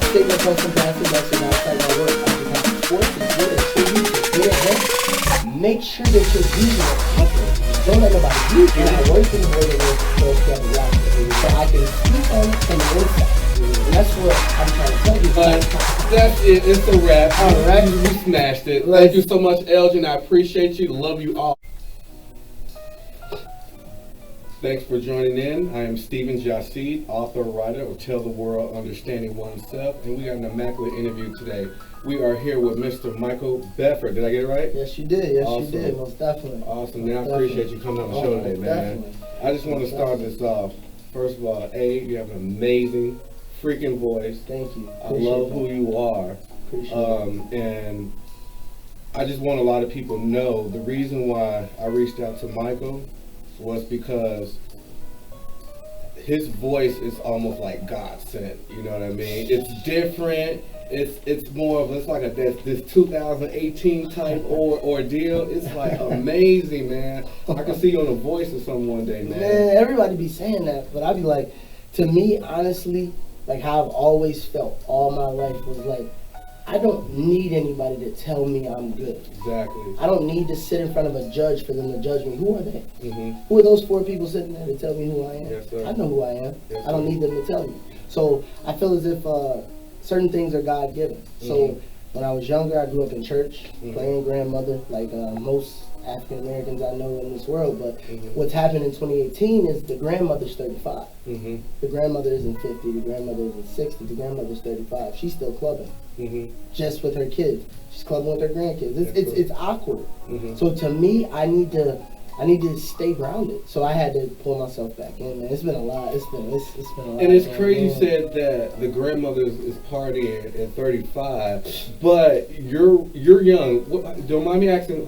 statement comes from Pastor Dustin outside my work. I just have sports and good and tribute to get ahead. Make sure that you're using it properly. Don't let nobody use it. I work in the way that those stuff so I can speak on it from the inside. And that's what I'm trying to tell you. That's it. It's a wrap. All right. We smashed it. Thank you so much, Elgin. I appreciate you. Love you all. Thanks for joining in. I am Stephen Jassid, author, writer of Tell the World, Understanding Oneself, and we got an immaculate interview today. We are here with Mr. Michael Bedford. Did I get it right? Yes, you did. Yes, awesome. You did. Most definitely. Awesome. Now, I appreciate you coming on the show today, man. Definitely. I just want to start this off. First of all, you have an amazing freaking voice. Thank you. I love who you are. Appreciate it. And I just want a lot of people to know the reason why I reached out to Michael was because his voice is almost like God sent. You know what I mean? It's different. It's more of like this 2018 type ordeal. It's like amazing, man. I can see you on The Voice or something one day, man. Man, everybody be saying that, but I be like, to me, honestly, like how I've always felt all my life was like, I don't need anybody to tell me I'm good. Exactly. I don't need to sit in front of a judge for them to judge me. Who are they? Mm-hmm. Who are those 4 people sitting there to tell me who I am? Yes, sir. I know who I am. Yes, I don't need them to tell me. So I feel as if certain things are God-given. Mm-hmm. So when I was younger, I grew up in church, playing grandmother, like most African Americans I know in this world. But what's happened in 2018 is the grandmother's 35. The grandmother isn't 50. The grandmother isn't 60. The grandmother's 35. She's still clubbing. Just with her kids. She's clubbing with her grandkids. It's awkward. So to me, I need to stay grounded. So I had to pull myself back in, man. It's been a lot. It's been a lot. And it's crazy you said that the grandmother is partying at 35, but you're young. Don't mind me asking,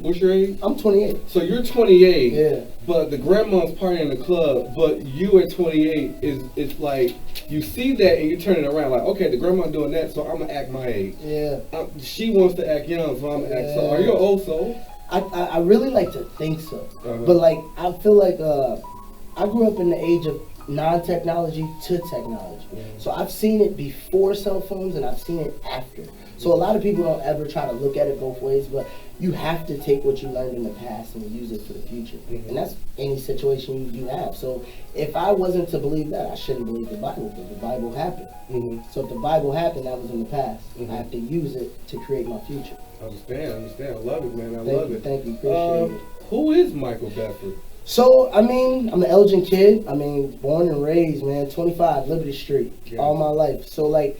what's your age? I'm 28. So you're 28, yeah. But the grandma's partying in the club, but you at 28 it's like, you see that and you turn it around like, okay, the grandma doing that, so I'm going to act my age. Yeah. She wants to act young, so I'm going to act so. Are you an old soul? I really like to think so. But like, I feel like I grew up in the age of non-technology to technology. So I've seen it before cell phones and I've seen it after. So a lot of people don't ever try to look at it both ways, but you have to take what you learned in the past and use it for the future. And that's any situation you have. So if I wasn't to believe that, I shouldn't believe the Bible, because the Bible happened. So if the Bible happened, that was in the past. I have to use it to create my future. I understand. I love it, man. I love it. Thank you. Appreciate it. Who is Michael Bedford? So, I mean, I'm an Elgin kid. I mean, born and raised, man. 25, Liberty Street, all my life. So, like,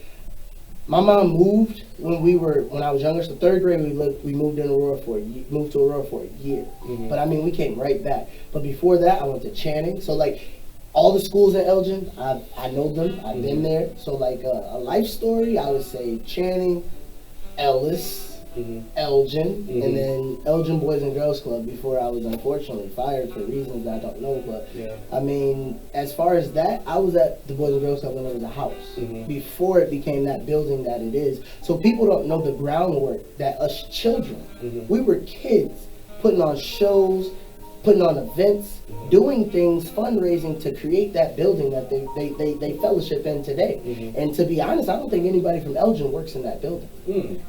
my mom moved when I was younger. So, 3rd grade, we moved to Aurora for a year. But, I mean, we came right back. But before that, I went to Channing. So, like, all the schools in Elgin, I know them. I've been there. So, like, a life story, I would say Channing, Ellis, Elgin, and then Elgin Boys and Girls Club before I was unfortunately fired for reasons I don't know. But I mean, as far as that, I was at the Boys and Girls Club when it was a house before it became that building that it is. So people don't know the groundwork that us children, we were kids putting on shows, putting on events, doing things, fundraising to create that building that they fellowship in today. And to be honest, I don't think anybody from Elgin works in that building.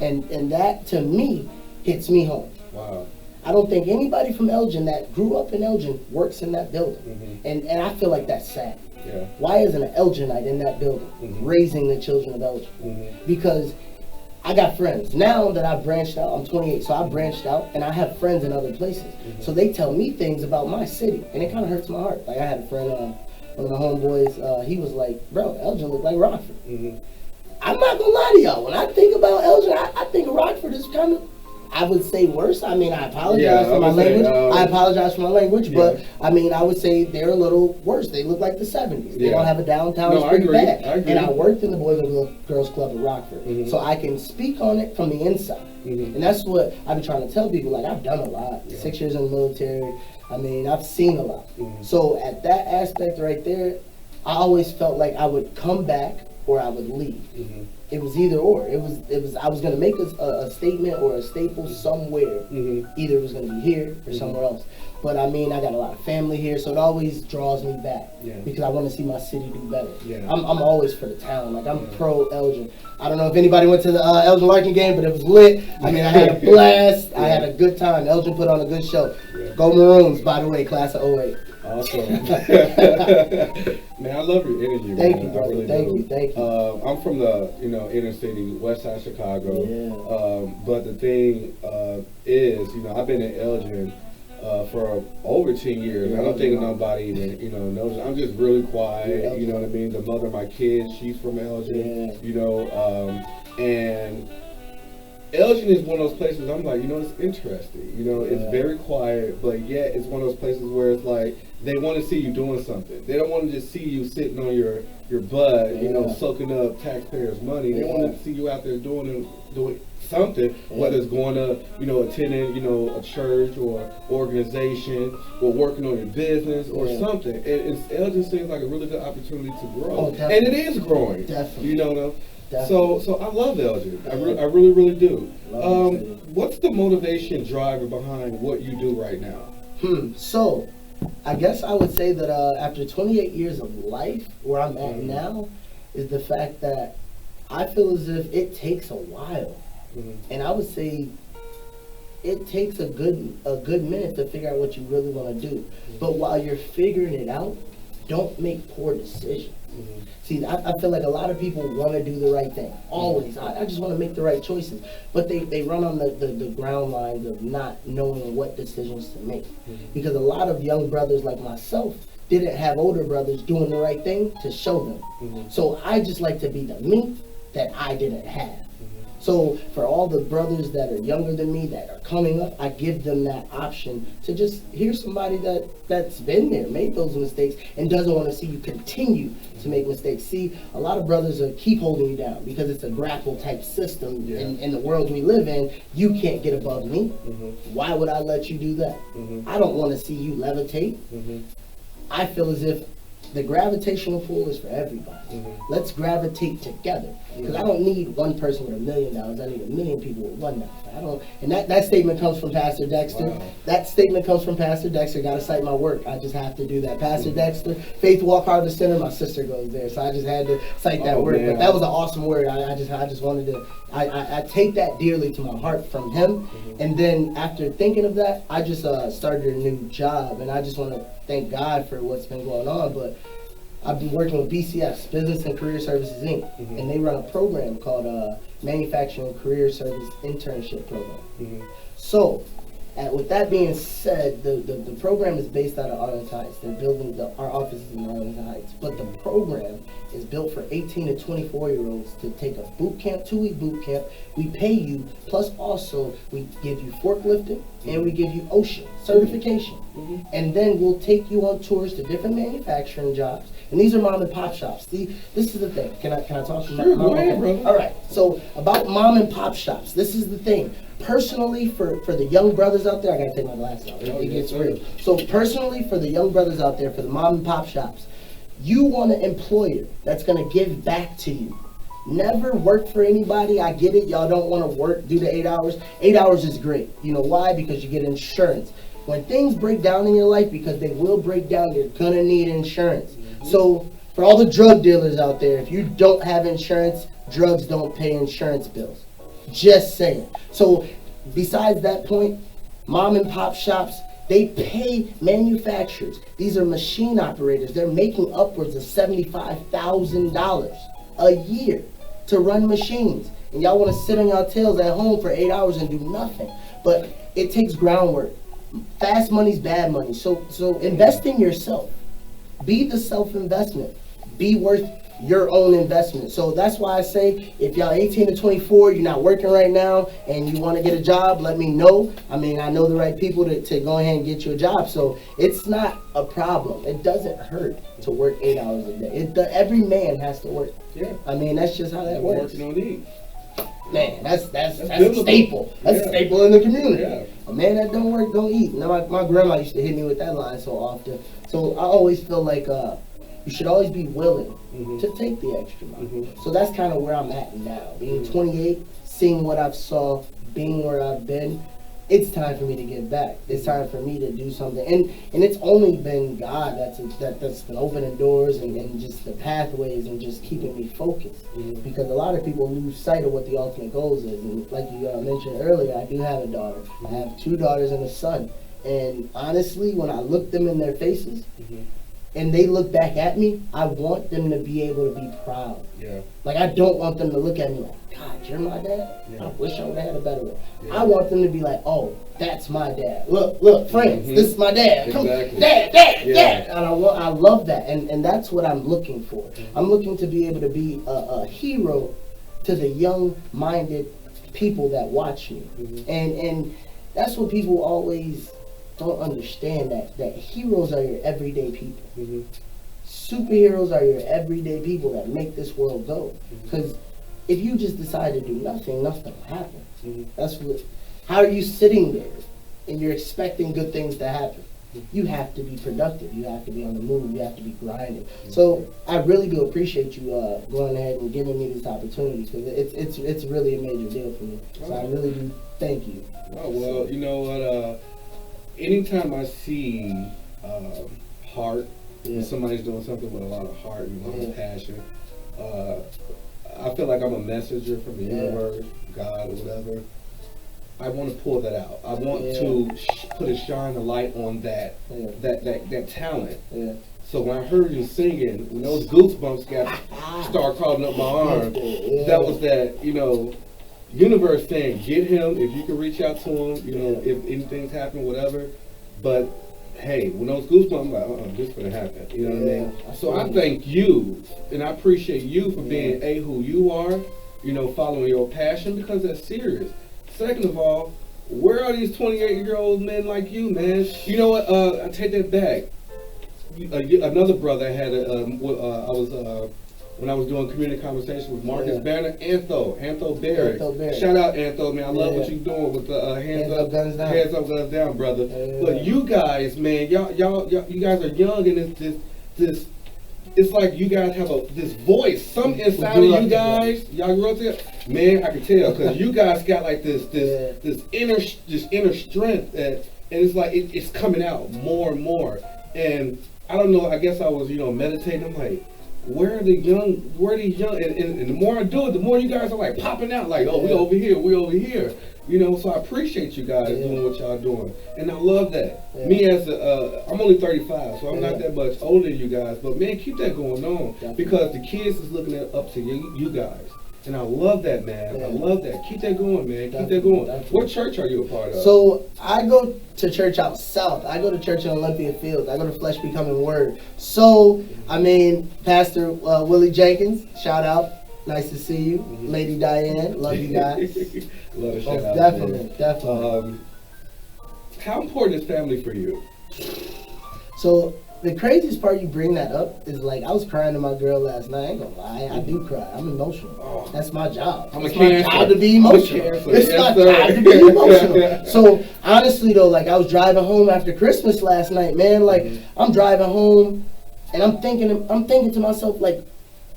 And that, to me, hits me home. Wow. I don't think anybody from Elgin that grew up in Elgin works in that building. And I feel like that's sad. Why isn't an Elginite in that building raising the children of Elgin? Because I got friends. Now that I've branched out, I'm 28, so I branched out, and I have friends in other places. So they tell me things about my city, and it kind of hurts my heart. Like, I had a friend, one of my homeboys, he was like, bro, Elgin look like Rockford. I'm not gonna lie to y'all, when I think about Elgin, I think Rockford is kind of, I would say worse. I mean, I apologize for my language. I apologize for my language, but I mean, I would say they're a little worse. They look like the 70s. They don't have a downtown. It's pretty bad. And I worked in the Boys and Girls Club at Rockford, so I can speak on it from the inside. And that's what I've been trying to tell people. Like, I've done a lot. 6 years in the military. I mean, I've seen a lot. So at that aspect right there, I always felt like I would come back or I would leave. Mm-hmm. It was either or. It was. I was gonna make a statement or a staple somewhere. Mm-hmm. Either it was gonna be here or somewhere else. But I mean, I got a lot of family here, so it always draws me back because I want to see my city do better. Yeah. I'm always for the town. Like I'm pro Elgin. I don't know if anybody went to the Elgin Larkin game, but it was lit. I mean, I had a blast. I had a good time. Elgin put on a good show. Yeah. Go Maroons, by the way, class of 08. Awesome. Man, I love your energy. Thank man. you, brother. I really Thank do. you. Thank you. I'm from the inner city, west side Chicago. Yeah. But the thing is, I've been in Elgin for over 10 years. I don't think nobody even knows. I'm just really quiet. You know what I mean? The mother of my kids, she's from Elgin. And Elgin is one of those places I'm like, it's interesting. It's very quiet, but yet it's one of those places where it's like they want to see you doing something. They don't want to just see you sitting on your butt, soaking up taxpayers' money. They want to see you out there doing something, whether it's going to, attending, a church or organization, or working on your business or something. And Elgin seems like a really good opportunity to grow, and it is growing. Definitely. So I love Elgin. I really, really do. What's the motivation driver behind what you do right now? So, I guess I would say that after 28 years of life, where I'm at now, is the fact that I feel as if it takes a while, and I would say it takes a good minute to figure out what you really want to do. But while you're figuring it out, don't make poor decisions. See, I feel like a lot of people want to do the right thing. Always. I just want to make the right choices. But they run on the ground lines of not knowing what decisions to make. Because a lot of young brothers like myself didn't have older brothers doing the right thing to show them. So I just like to be the me that I didn't have. So for all the brothers that are younger than me that are coming up, I give them that option to just hear somebody that's been there, made those mistakes, and doesn't want to see you continue to make mistakes. See, a lot of brothers keep holding you down because it's a grapple type system in the world we live in. You can't get above me. Why would I let you do that? I don't want to see you levitate. I feel as if the gravitational pull is for everybody. Let's gravitate together. Because I don't need one person with $1 million. I need 1 million people with $1. And that statement comes from Pastor Dexter. Wow. That statement comes from Pastor Dexter. Got to cite my work. I just have to do that. Pastor Dexter, Faith Walk Harvest Center. My sister goes there, so I just had to cite that word. Man. But that was an awesome word. I just wanted to. I take that dearly to my heart from him. And then after thinking of that, I just started a new job, and I just want to thank God for what's been going on. But I've been working with BCS, Business and Career Services Inc., and they run a program called Manufacturing Career Service Internship Program. So, with that being said, the program is based out of Arlington Heights. They're building our offices in Arlington Heights, but the program is built for 18 to 24-year-olds to take a boot camp, 2-week boot camp. We pay you, plus also we give you forklifting and we give you OSHA certification. And then we'll take you on tours to different manufacturing jobs. And these are mom and pop shops. See, this is the thing. Can I talk to Sure, go ahead, brother. All right. So about mom and pop shops, this is the thing. Personally, for the young brothers out there, I gotta take my glasses off. It gets real. So personally, for the young brothers out there, for the mom and pop shops, you want an employer that's gonna give back to you. Never work for anybody. I get it. Y'all don't want to work, do the 8 hours. 8 hours is great. You know why? Because you get insurance. When things break down in your life, because they will break down, you're gonna need insurance. So for all the drug dealers out there, if you don't have insurance, drugs don't pay insurance bills. Just saying. So besides that point, mom and pop shops, they pay manufacturers. These are machine operators. They're making upwards of $75,000 a year to run machines. And y'all want to sit on y'all tails at home for 8 hours and do nothing. But it takes groundwork. Fast money's bad money. So invest in yourself. Be the self-investment. Be worth your own investment. So that's why I say, if y'all 18 to 24, you're not working right now, and you want to get a job, let me know. I mean, I know the right people to go ahead and get you a job. So it's not a problem. It doesn't hurt to work 8 hours a day. Every man has to work. Yeah. I mean, that's just how that works. Working on eat. Man, that's a staple. That's a staple in the community. Yeah. A man that don't work don't eat. Now, my grandma used to hit me with that line so often. So I always feel like you should always be willing to take the extra mile. So that's kind of where I'm at now. Being 28, seeing what I've saw, being where I've been, it's time for me to give back. It's time for me to do something. And it's only been God that's been opening doors and just the pathways and just keeping me focused. Because a lot of people lose sight of what the ultimate goals is. And like you mentioned earlier, I do have a daughter. I have 2 daughters and a son. And honestly, when I look them in their faces and they look back at me, I want them to be able to be proud. Yeah. Like, I don't want them to look at me like, God, you're my dad? Yeah. I wish I would have had a better one. Yeah. I want them to be like, oh, that's my dad. Look, friends, this is my dad. Come, Exactly. Dad. Yeah. And I love that. And that's what I'm looking for. I'm looking to be able to be a hero to the young-minded people that watch me. And that's what people always don't understand, that heroes are your everyday people. Superheroes are your everyday people that make this world go. Because if you just decide to do nothing will happen. That's what. How are you sitting there and you're expecting good things to happen? You have to be productive. You have to be on the move. You have to be grinding. So I really do appreciate you going ahead and giving me this opportunity, because it's really a major deal for me. So I really do thank you. Oh, well, you know what? Anytime I see heart, when somebody's doing something with a lot of heart and a lot of passion, I feel like I'm a messenger from the universe, God, or whatever. I want to pull that out. I want to put a shine a light on that talent. So when I heard you singing, when those goosebumps start crawling up my arm, that was that, universe saying, get him, if you can reach out to him, if anything's happening, whatever. But hey, when those goosebumps, I'm like, this is gonna happen. You know what I mean? So I thank you, and I appreciate you for being who you are, following your passion, because that's serious. Second of all, where are these 28-year-old men like you, man? You know what? I take that back. Another brother had when I was doing community conversation with Marcus Banner, Antho Barrett. Shout out Antho, man. I love what you're doing with the hands up, guns down, brother. But you guys, man, y'all, you guys are young, and it's like you guys have this voice, some inside of you guys. Y'all grew up there, man. I can tell, because you guys got like this inner strength, and it's like it's coming out more and more. And I don't know. I guess I was meditating. I'm like, where are these young? And the more I do it, the more you guys are like popping out, like, oh, we over here. So I appreciate you guys doing what y'all doing, and I love that. Me as I'm only 35, so I'm not that much older than you guys, but man, keep that going on, because the kids is looking up to you guys, and I love that, man. I love that. Keep that going, man. Keep that going. What church are you a part of? So I go to church out south. I go to church in Olympia Fields. I go to Flesh Becoming Word. So Pastor Willie Jenkins, shout out. Nice to see you. Lady Diane, love you guys. Love a shout out. Definitely. How important is family for you? So the craziest part, you bring that up, is like, I was crying to my girl last night. I ain't gonna lie, I do cry. I'm emotional. That's my job. It's my job to be emotional. It's my job to be emotional. So honestly though, like, I was driving home after Christmas last night, man. Like, I'm driving home and I'm thinking to myself, like,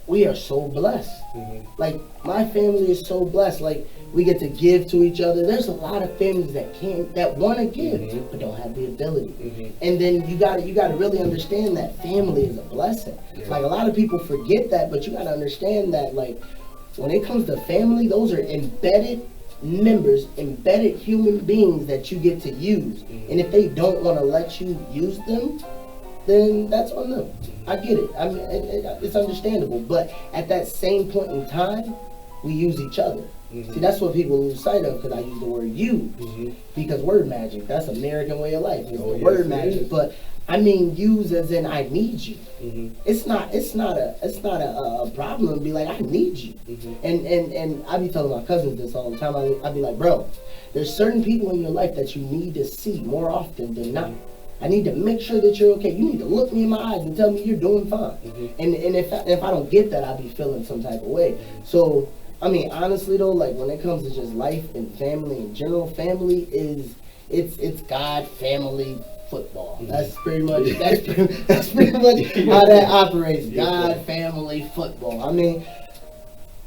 we are so blessed. Like, my family is so blessed. Like, we get to give to each other. There's a lot of families that want to give, but don't have the ability. And then you gotta really understand that family is a blessing. Like, a lot of people forget that, but you gotta understand that, like, when it comes to family, those are embedded members, embedded human beings that you get to use. And if they don't want to let you use them, then that's on them. I get it. I mean, it's understandable. But at that same point in time, we use each other. See, that's what people lose sight of, because I use the word "you," because word magic, that's American way of life. It's the word magic. But I mean use as in I need you. It's not a problem to be like, I need you. And I be telling my cousins this all the time. I be like, bro, there's certain people in your life that you need to see more often than not. I need to make sure that you're okay. You need to look me in my eyes and tell me you're doing fine. And if I don't get that, I'll be feeling some type of way. So, I mean, honestly though, like, when it comes to just life and family in general, family is, it's God, family, football. That's pretty much that's pretty much how that operates. God, family, football. I mean,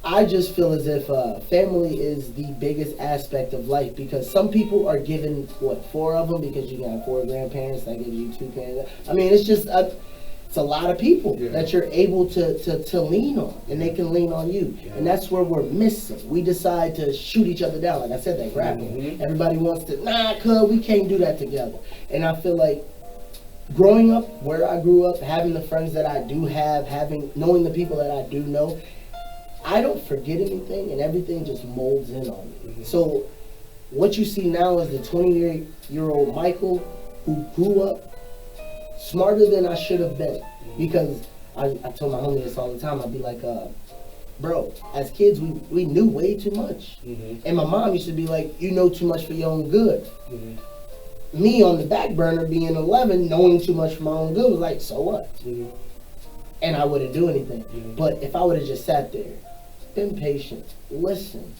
I just feel as if family is the biggest aspect of life, because some people are given, 4 of them, because you got 4 grandparents, that gives you 2 parents. I mean, it's just it's a lot of people that you're able to lean on, and they can lean on you. And that's where we're missing. We decide to shoot each other down. Like I said, that grappling. Everybody wants to, we can't do that together. And I feel like growing up where I grew up, having the friends that I do have, knowing the people that I do know, I don't forget anything, and everything just molds in on me. So what you see now is the 28-year-old Michael who grew up smarter than I should have been. Because I told my homie this all the time. I'd be like, bro, as kids, we knew way too much. And my mom used to be like, you know too much for your own good. Me on the back burner, being 11, knowing too much for my own good, was like, so what? And I wouldn't do anything. But if I would have just sat there, been patient, listen,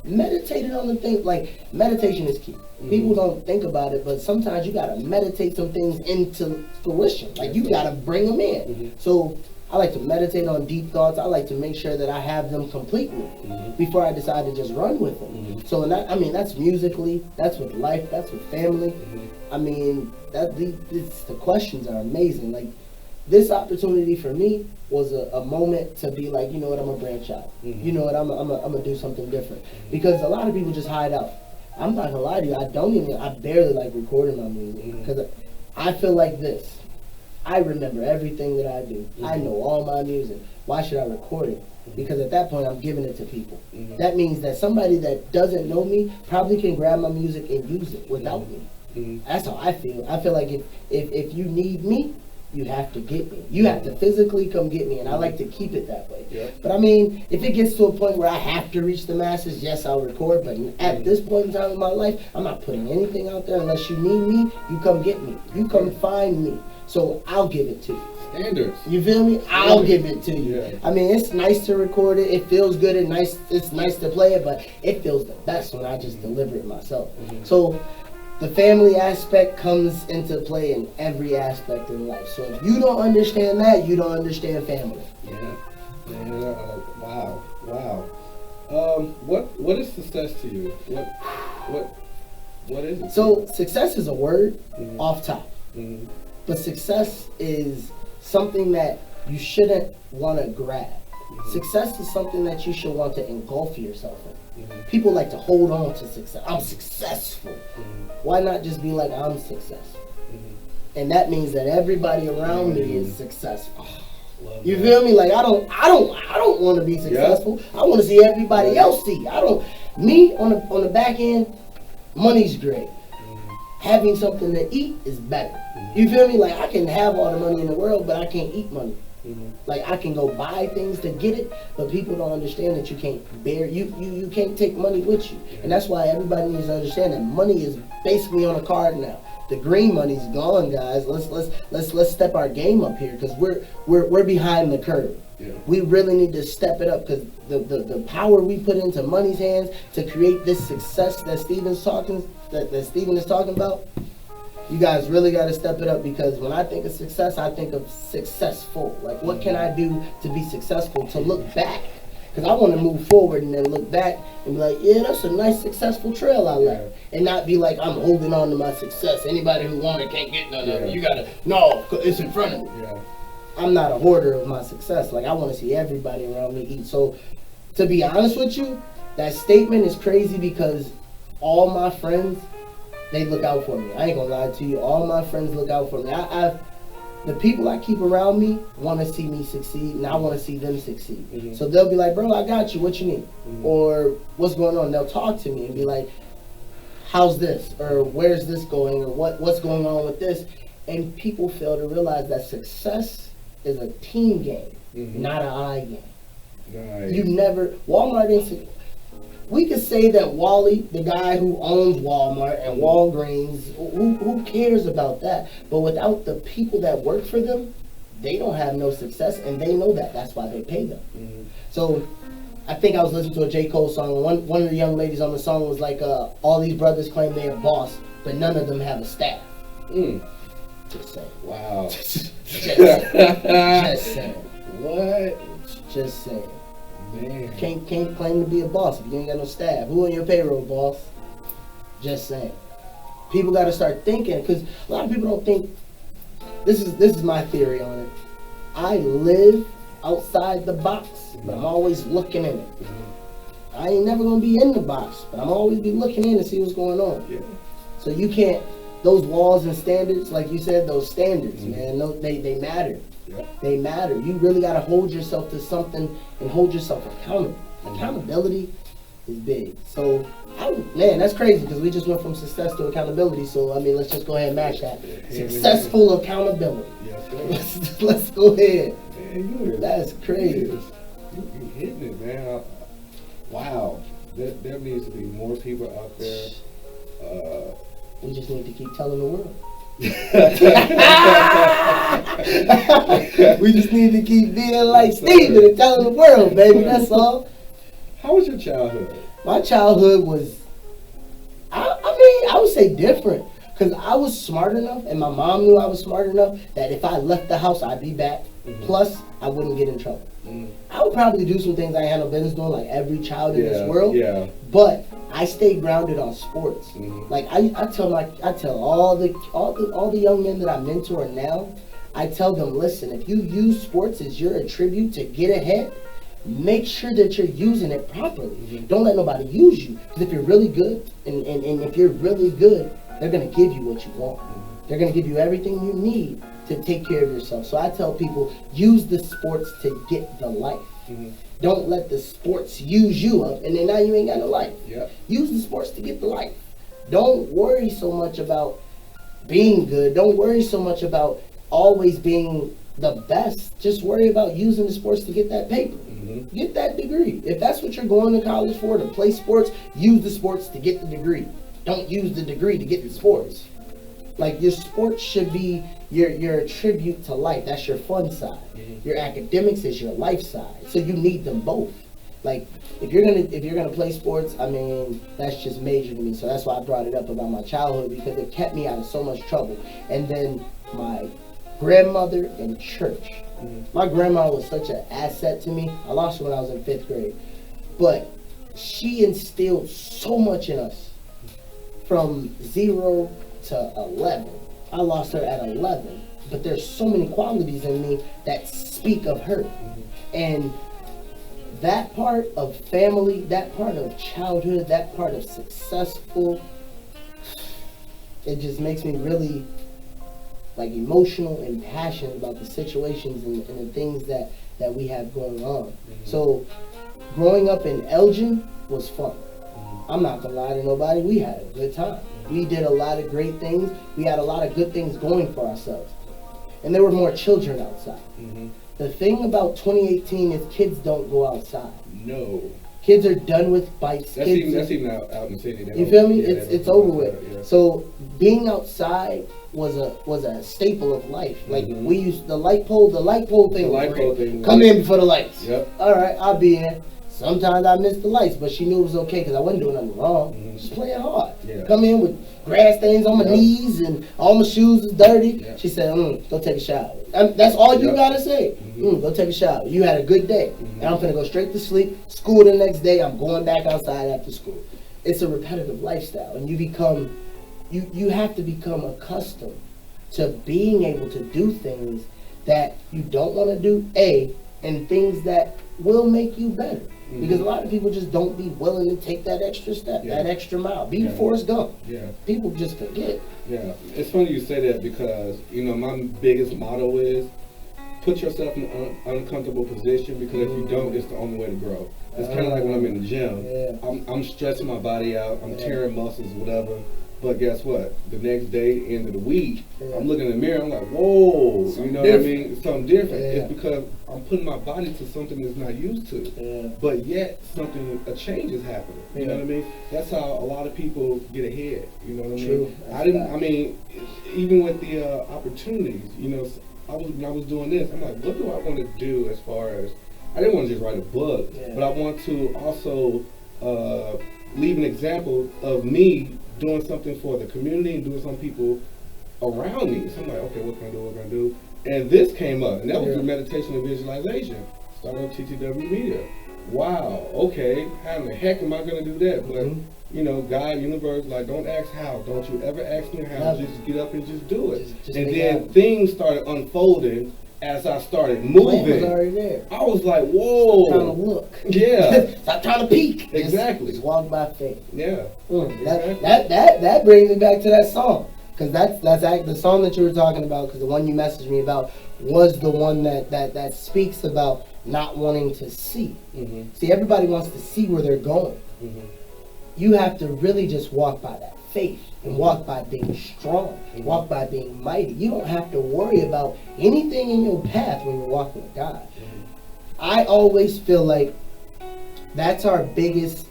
meditated on the things, like meditation is key. People don't think about it, but sometimes you gotta meditate some things into fruition. Like you gotta bring them in. So I like to meditate on deep thoughts. I like to make sure that I have them completely before I decide to just run with them. So that's musically, that's with life, that's with family. I mean, the questions are amazing. Like, this opportunity for me was a moment to be like, you know what, I'm gonna branch out. You know what, I'm gonna do something different. Because a lot of people just hide out. I'm not gonna lie to you, I barely like recording my music. Because I feel like this. I remember everything that I do. I know all my music. Why should I record it? Because at that point, I'm giving it to people. That means that somebody that doesn't know me probably can grab my music and use it without me. That's how I feel. I feel like if you need me, you have to get me. You have to physically come get me, and I like to keep it that way. But I mean, if it gets to a point where I have to reach the masses, yes, I'll record. But at this point in time in my life, I'm not putting anything out there unless you need me. You come get me. You come find me. So I'll give it to you. Standards. You feel me? I'll give it to you. I mean, it's nice to record it. It feels good and nice. It's nice to play it, but it feels the best when I just deliver it myself. So the family aspect comes into play in every aspect of life. So if you don't understand that, you don't understand family. Wow. What is success to you? What is it? So success is a word off top. But success is something that you shouldn't want to grab. Success is something that you should want to engulf yourself in. People like to hold on to success. I'm successful. Why not just be like, I'm successful? And that means that everybody around me is successful. You feel me? Like I don't want to be successful. I want to see everybody else see. Me on the back end, money's great. Having something to eat is better. You feel me? Like I can have all the money in the world, but I can't eat money. Like I can go buy things to get it, but people don't understand that you can't you can't take money with you. And that's why everybody needs to understand that money is basically on a card now. The green money's gone, guys. Let's step our game up here, because we're behind the curve. We really need to step it up, because the power we put into money's hands to create this success that Steven is talking about, you guys really got to step it up. Because when I think of success, I think of successful. Like, what can I do to be successful? To look back, because I want to move forward and then look back and be like, yeah, that's a nice successful trail I left, and not be like, I'm holding on to my success. Anybody who wants it can't get none of it. You gotta it's in front of me. I'm not a hoarder of my success. Like, I want to see everybody around me eat. So, to be honest with you, that statement is crazy, because all my friends, they look out for me. I ain't gonna lie to you. All my friends look out for me. The people I keep around me want to see me succeed, and I want to see them succeed. So they'll be like, bro, I got you. What you need? Or what's going on? They'll talk to me and be like, how's this? Or where's this going? Or what's going on with this? And people fail to realize that success is a team game, not an I game. You never, Walmart isn't. We could say that Wally, the guy who owns Walmart and Walgreens, who cares about that? But without the people that work for them, they don't have no success, and they know that. That's why they pay them. So I think I was listening to a J. Cole song. One of the young ladies on the song was like, all these brothers claim they're a boss, but none of them have a staff. Just saying. Wow. Just saying. What? Just saying. Man. Can't claim to be a boss if you ain't got no staff. Who on your payroll, boss? Just saying. People got to start thinking, because a lot of people don't think. This is my theory on it. I live outside the box, but I'm always looking in it. I ain't never gonna be in the box, but I'm always be looking in to see what's going on. Yeah. So you can't. Those walls and standards, like you said, those standards, man, no, they matter. Yeah. They matter. You really got to hold yourself to something and hold yourself accountable. Accountability is big. So, man, that's crazy because we just went from success to accountability. So, I mean, let's just go ahead and match that. Successful accountability. Yes, let's go ahead. Man, that's crazy. You hitting it, man. Wow. There needs to be more people out there. We just need to keep telling the world. We just need to keep being like Steven and telling the world, baby. That's all. How was your childhood? My childhood was, I would say different. Because I was smart enough, and my mom knew I was smart enough, that if I left the house, I'd be back. Plus, I wouldn't get in trouble. I would probably do some things I had no business doing, like every child in this world. Yeah. But I stayed grounded on sports. Like I tell all the young men that I mentor now, I tell them, listen, if you use sports as your attribute to get ahead, make sure that you're using it properly. Don't let nobody use you. Because if you're really good, and if you're really good, they're going to give you what you want. They're going to give you everything you need to take care of yourself. So I tell people, use the sports to get the life. Don't let the sports use you up, and then now you ain't got no life. Use the sports to get the life. Don't worry so much about being good. Don't worry so much about always being the best. Just worry about using the sports to get that paper. Get that degree. If that's what you're going to college for, to play sports, use the sports to get the degree. Don't use the degree to get the sports. Like, your sports should be your tribute to life. That's your fun side. Your academics is your life side. So you need them both. Like, if you're gonna play sports, I mean, that's just major to me. So that's why I brought it up about my childhood, because it kept me out of so much trouble. And then my grandmother and church. My grandma was such an asset to me. I lost her when I was in 5th grade. But she instilled so much in us from 0 to 11. I lost her at 11. But there's so many qualities in me that speak of her. And that part of family, that part of childhood, that part of successful, it just makes me really like emotional and passionate about the situations and the things that we have going on. So growing up in Elgin was fun. I'm not gonna lie to nobody, we had a good time. We did a lot of great things. We had a lot of good things going for ourselves. And there were more children outside. The thing about 2018 is kids don't go outside. No. Kids are done with bikes. That's even out in the city. You feel me? It's over with. So being outside was a staple of life. Like, we used the light pole thing. Come in before the lights. All right, I'll be in. Sometimes I missed the lights, but she knew it was okay because I wasn't doing nothing wrong. Just playing hard. Come in with grass stains on my knees and all my shoes is dirty. She said, go take a shower. That's all you gotta say. Go take a shower. You had a good day. And I'm gonna go straight to sleep. School the next day, I'm going back outside after school. It's a repetitive lifestyle, and you have to become accustomed to being able to do things that you don't want to do, and things that will make you better. Because a lot of people just don't be willing to take that extra step, that extra mile. Be Forrest Gump. People just forget. It's funny you say that because, my biggest motto is put yourself in an uncomfortable position, because if you don't, it's the only way to grow. It's kind of like when I'm in the gym. I'm stretching my body out. I'm tearing muscles, whatever. But guess what? The next day, end of the week, I'm looking in the mirror. I'm like, whoa, what I mean? It's something different. It's because I'm putting my body to something it's not used to. But yet, a change is happening. You know what I mean? That's how a lot of people get ahead. You know what I mean? I mean, even with the opportunities, when I was doing this, I'm like, what do I want to do as far as, I didn't want to just write a book, but I want to also leave an example of me doing something for the community and doing some people around me. So I'm like, okay, what can I do? What can I do? And this came up, and that was through meditation and visualization. Started up TTWU Media. Wow, okay, how in the heck am I gonna do that? But you know, God, universe, like, don't ask how. Don't you ever ask me how. Just get up and just do it. Just and then things started unfolding as I started moving. The plan was already there. I was like, whoa. Stop trying to look. Yeah. Stop trying to peek. Exactly. Just walk by faith. Yeah. Exactly. That brings me back to that song. Because that's the song that you were talking about, because the one you messaged me about was the one that speaks about not wanting to see. See, everybody wants to see where they're going. You have to really just walk by that faith and walk by being strong, walk by being mighty. You don't have to worry about anything in your path when you're walking with God. I always feel like that's our biggest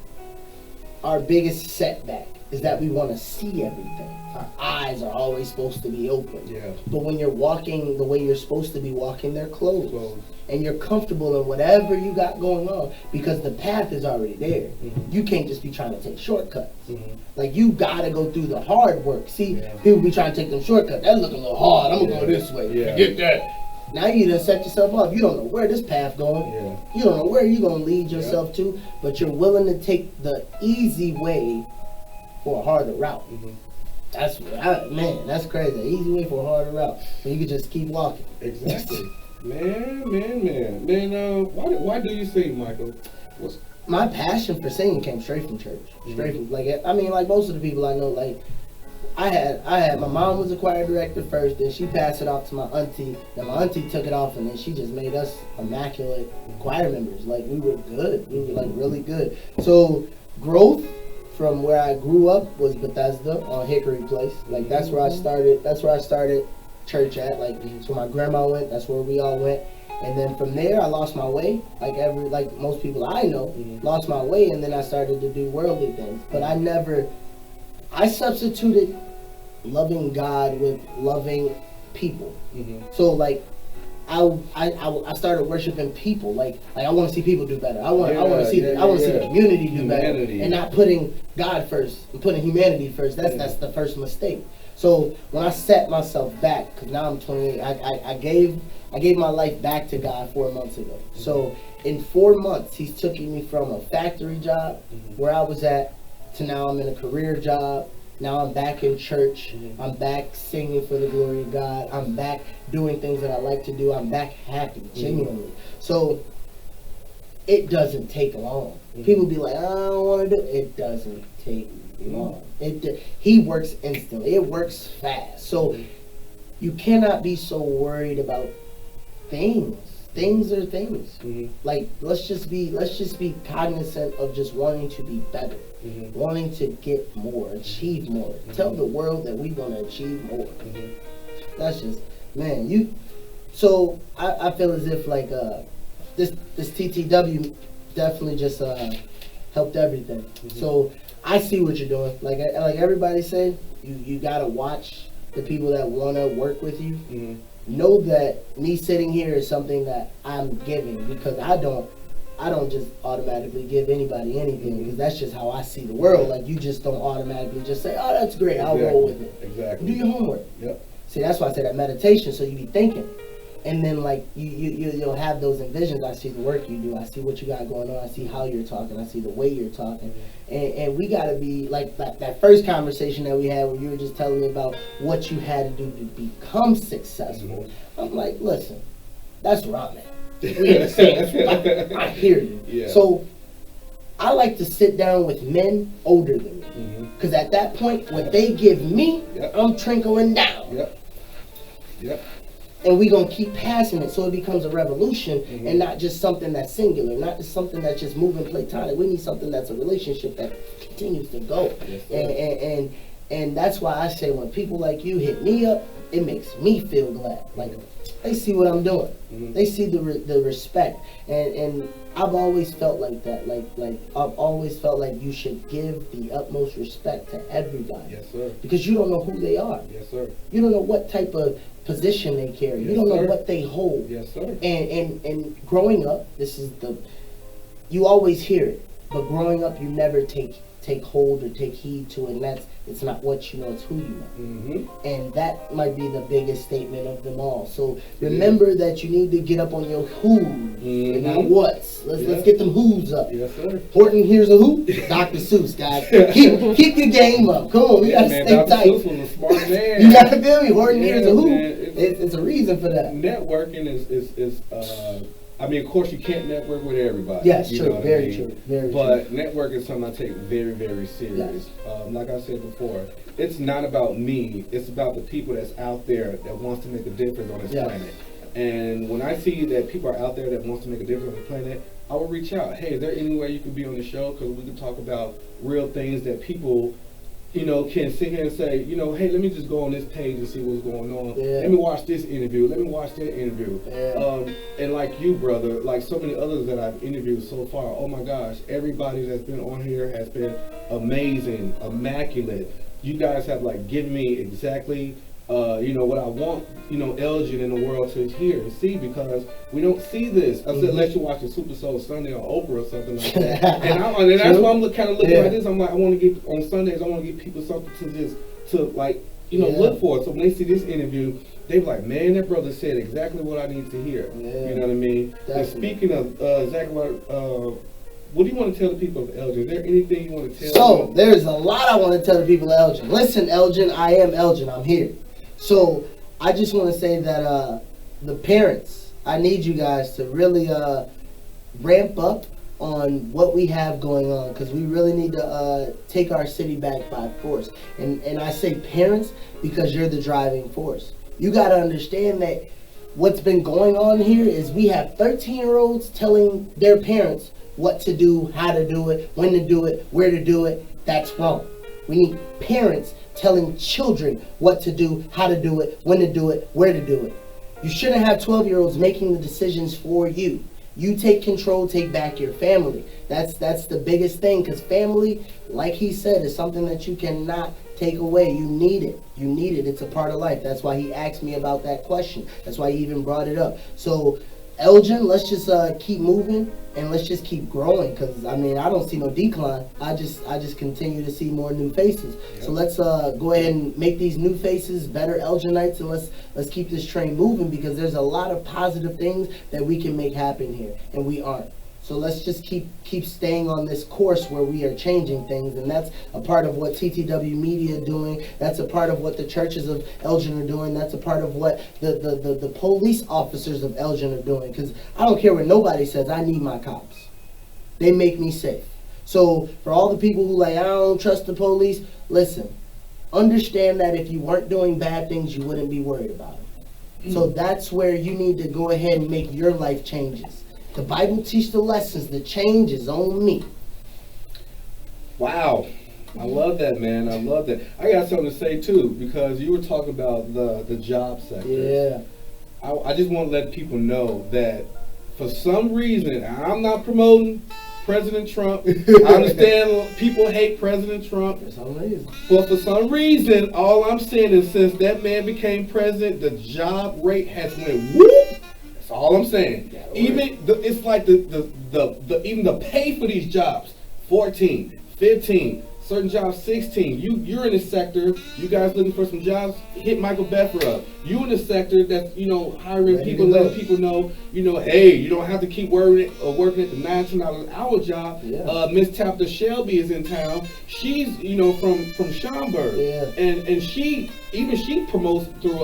setback, is that we want to see everything. Our eyes are always supposed to be open. Yeah. But when you're walking the way you're supposed to be walking, they're closed. And you're comfortable in whatever you got going on because the path is already there. You can't just be trying to take shortcuts. Like, you gotta go through the hard work. See, people be trying to take them shortcuts. That look a little hard. I'm gonna go this way. Get that. Now you done set yourself up. You don't know where this path going. You don't know where you're gonna lead yourself to, but you're willing to take the easy way for a harder route. That's that's crazy. The easy way for a harder route. So you can just keep walking. Exactly. Man. Why do you sing, Michael? My passion for singing came straight from church. Straight from, like most of the people I know, like, I had my mom was a choir director first, then she passed it off to my auntie, then my auntie took it off, and then she just made us immaculate choir members. Like, we were good. We were, like, really good. So growth from where I grew up was Bethesda on Hickory Place. Like, that's where I started church at. Like, so my grandma went, that's where we all went. And then from there I lost my way, like most people I know, lost my way, and then I started to do worldly things. But I substituted loving God with loving people. So, like, I started worshiping people. Like I want to see people do better. I want to see the community do better, and not putting God first and putting humanity first. That's the first mistake. So when I set myself back, because now I'm 28, I gave my life back to God 4 months ago. So in 4 months, He's taken me from a factory job where I was at to now I'm in a career job. Now I'm back in church. I'm back singing for the glory of God. I'm back doing things that I like to do. I'm back happy, genuinely. So it doesn't take long. People be like, I don't want to do it. It doesn't take long. He works instantly. It works fast. So you cannot be so worried about things. Things are things. Like, let's just be cognizant of just wanting to be better, wanting to get more, achieve more. Tell the world that we're gonna achieve more. That's just, man. So I feel as if, like, this TTW definitely just helped everything. So I see what you're doing. Like everybody said, you gotta watch the people that wanna work with you. Know that me sitting here is something that I'm giving, because I don't just automatically give anybody anything, because that's just how I see the world. Like, you just don't automatically just say, oh, that's great, I'll roll with it. Exactly. Do your homework. Yep. See, that's why I say that meditation, so you be thinking. And then, like, you'll have those envisions. I see the work you do. I see what you got going on. I see how you're talking. I see the way you're talking. And we got to be, like that first conversation that we had where you were just telling me about what you had to do to become successful. I'm like, listen, that's where I'm at. We in the same spot. I hear you. Yeah. So I like to sit down with men older than me. Because at that point, what they give me, I'm trickling down. Yep. And we're going to keep passing it so it becomes a revolution and not just something that's singular, not just something that's just moving platonic. We need something that's a relationship that continues to go. Yes, and that's why I say, when people like you hit me up, it makes me feel glad. Like, they see what I'm doing. They see the respect. And I've always felt like that. Like I've always felt like you should give the utmost respect to everybody. Yes, sir. Because you don't know who they are. Yes, sir. You don't know what type of position they carry. You don't know what they hold. Yes, sir. And growing up, you always hear it, but growing up, you never take take hold or take heed to it, and it's not what you know, it's who you know. Mm-hmm. And that might be the biggest statement of them all. So remember that you need to get up on your who's and not what's. Let's get them who's up. Yes, sir. Horton, here's a who. Dr. Seuss, guys. Keep your game up. Come on, we gotta stay Dr. tight. Seuss was a smart man. You gotta feel me. Horton, here's a who. Man, It's a reason for that. Networking is I mean, of course, you can't network with everybody. Yes, you true. know what Very I mean? true. Very but true. networking is something I take very, very serious. Like I said before, it's not about me. It's about the people that's out there that wants to make a difference on this planet. And when I see that people are out there that wants to make a difference on the planet, I will reach out. Hey, is there any way you could be on the show? Because we can talk about real things that people, you know, can sit here and say, you know, hey, let me just go on this page and see what's going on. Yeah. Let me watch this interview. Let me watch that interview. Yeah. And like you, brother, like so many others that I've interviewed so far, oh my gosh, everybody that's been on here has been amazing, immaculate. You guys have like given me exactly, you know, what I want, you know, Elgin in the world to hear and see, because we don't see this. I said, unless you watch the Super Soul Sunday on Oprah or something like that. and that's why I'm kind of looking like this. I'm like, I want to get on Sundays. I want to give people something to like, you know, look for. So when they see this interview, they be like, man, that brother said exactly what I need to hear. You know what I mean? And speaking of Zachary, what do you want to tell the people of Elgin? Is there anything you want to tell them? So there's a lot I want to tell the people of Elgin. Listen, Elgin, I am Elgin. I'm here. So I just want to say that the parents, I need you guys to really ramp up on what we have going on, because we really need to take our city back by force. And I say parents because you're the driving force. You got to understand that what's been going on here is we have 13-year-olds telling their parents what to do, how to do it, when to do it, where to do it. That's wrong. We need parents telling children what to do, how to do it, when to do it, where to do it. You shouldn't have 12-year-olds making the decisions for you. You take control, take back your family. That's the biggest thing, because family, like he said, is something that you cannot take away. You need it. You need it. It's a part of life. That's why he asked me about that question. That's why he even brought it up. So Elgin, let's just keep moving and let's just keep growing, because I mean, I don't see no decline. I just continue to see more new faces. Yep. So let's go ahead and make these new faces better Elginites, and let's keep this train moving, because there's a lot of positive things that we can make happen here, and we aren't. So let's just keep staying on this course where we are changing things, and that's a part of what TTW Media is doing. That's a part of what the churches of Elgin are doing. That's a part of what the police officers of Elgin are doing. Because I don't care what nobody says, I need my cops. They make me safe. So for all the people who like, I don't trust the police, listen, understand that if you weren't doing bad things, you wouldn't be worried about it. So that's where you need to go ahead and make your life changes. The Bible teaches the lessons. The change is on me. Wow. I love that, man. I love that. I got something to say, too, because you were talking about the job sector. Yeah. I just want to let people know that for some reason, I'm not promoting President Trump. I understand people hate President Trump. For some reason. But for some reason, all I'm saying is since that man became president, the job rate has went whoop. That's all I'm saying. Even it's like even the pay for these jobs, 14, 15, certain jobs 16. You're in this sector. You guys looking for some jobs? Hit Michael Bedford up. You in the sector that's hiring people, letting people know hey, you don't have to keep working at the $19 an hour job. Yeah. Miss Tabitha Shelby is in town. She's from Schaumburg, and she promotes through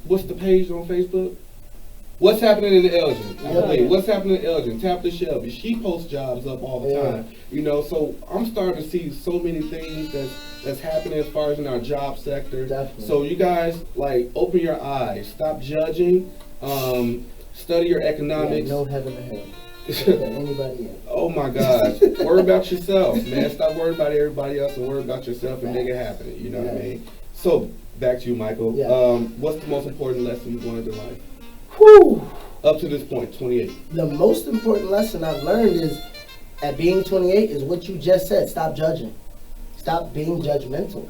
what's the page on Facebook? What's happening in the Elgin? What's happening in Elgin? Tabitha Shelby. She posts jobs up all the time. So I'm starting to see so many things that's happening as far as in our job sector. Definitely. So you guys, like, open your eyes. Stop judging. Study your economics. No heaven or hell. Anybody else. Oh my gosh. Worry about yourself, man. Stop worrying about everybody else and worry about yourself and make it happen. You know what I mean? So back to you, Michael. What's the most important lesson you've learned in life? Whew. Up to this point, 28. The most important lesson I've learned is, at being 28, is what you just said. Stop judging. Stop being judgmental.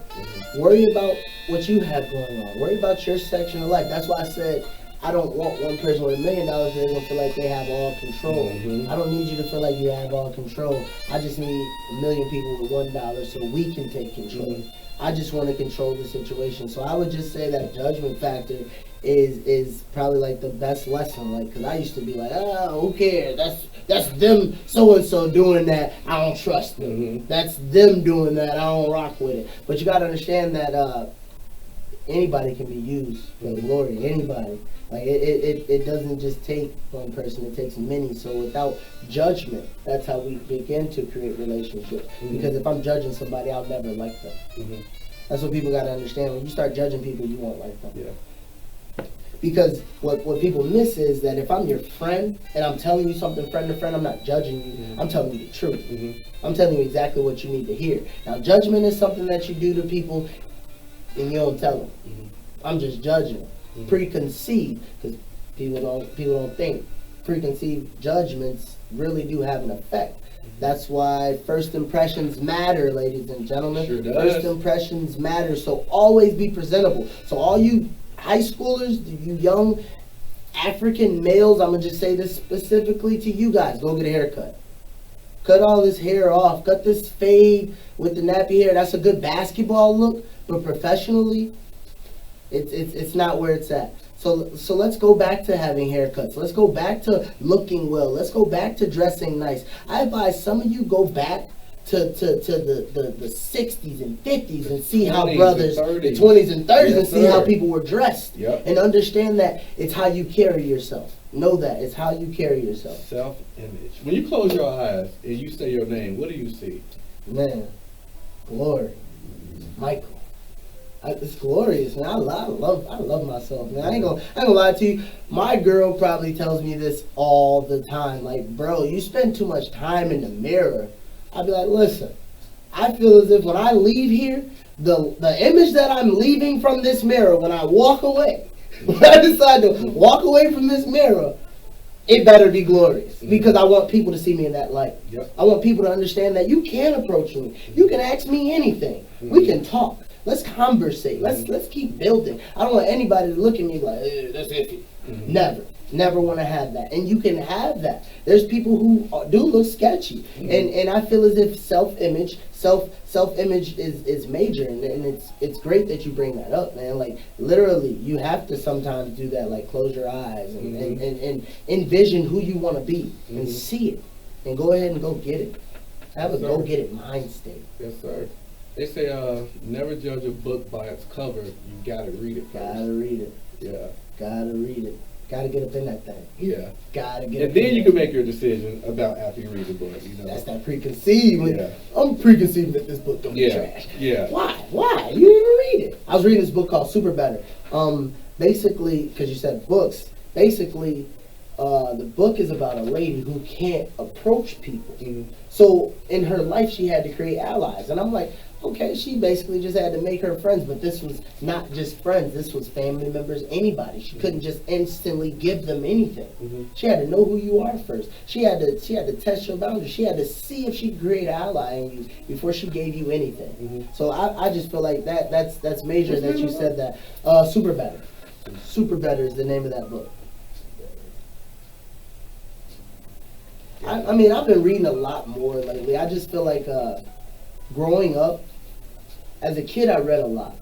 Worry about what you have going on. Worry about your section of life. That's why I said I don't want one person with $1 million because they're going to feel like they have all control. I don't need you to feel like you have all control. I just need 1 million people with $1 so we can take control. I just want to control the situation. So I would just say that judgment factor is probably like the best lesson. Like, because I used to be like, who cares? That's them so-and-so doing that. I don't trust them. That's them doing that. I don't rock with it. But you got to understand that anybody can be used for the glory. Anybody. Like, it doesn't just take one person, it takes many. So without judgment, that's how we begin to create relationships. Because if I'm judging somebody, I'll never like them. That's what people got to understand. When you start judging people, you won't like them. Because what people miss is that if I'm your friend and I'm telling you something friend to friend, I'm not judging you. I'm telling you the truth. I'm telling you exactly what you need to hear. Now, judgment is something that you do to people and you don't tell them. I'm just judging. Preconceived, because people don't think. Preconceived judgments really do have an effect. That's why first impressions matter, ladies and gentlemen. Sure does. First impressions matter, so always be presentable. So all you high schoolers, you young African males, I'm going to just say this specifically to you guys, go get a haircut. Cut all this hair off. Cut this fade with the nappy hair. That's a good basketball look, but professionally, it's not where it's at. So let's go back to having haircuts. Let's go back to looking well. Let's go back to dressing nice. I advise some of you go back to the 60s and 50s and see how brothers, the 20s and 30s, and see how people were dressed. And understand that it's how you carry yourself. Know that. It's how you carry yourself. Self-image. When you close your eyes and you say your name, what do you see? Man, glory. Michael. It's glorious, man. I love myself, man. I ain't gonna lie to you. My girl probably tells me this all the time. Like, bro, you spend too much time in the mirror. I'd be like, listen, I feel as if when I leave here, the image that I'm leaving from this mirror, when I walk away, when I decide to walk away from this mirror, it better be glorious. Because I want people to see me in that light. I want people to understand that you can approach me. You can ask me anything. We can talk. Let's conversate. Let's keep building. I don't want anybody to look at me like, that's iffy. Never want to have that. And you can have that. There's people who do look sketchy. And I feel as if self-image is major. And it's great that you bring that up, man. Like, literally, you have to sometimes do that. Like, close your eyes and envision who you want to be and see it. And go ahead and go get it. Have a go-get-it mind state. Yes, sir. They say, never judge a book by its cover. You gotta read it first. Gotta read it. Yeah. Gotta read it. Gotta get up in that thing. Yeah. Gotta get and up then you can make your decision about after you read the book, you know. That's that preconceived. Yeah. I'm preconceiving that this book don't be trash. Yeah. Why? You didn't even read it. I was reading this book called Super Better. Basically, because you said books, basically, the book is about a lady who can't approach people. So in her life, she had to create allies. And I'm like, okay, she basically just had to make her friends, but this was not just friends. This was family members, anybody. She couldn't just instantly give them anything. She had to know who you are first. She had to test your boundaries. She had to see if she could create an ally in you before she gave you anything. So I just feel like that's major that you said that. Super Better. Super Better is the name of that book. I mean, I've been reading a lot more lately. I just feel like growing up, as a kid, I read a lot.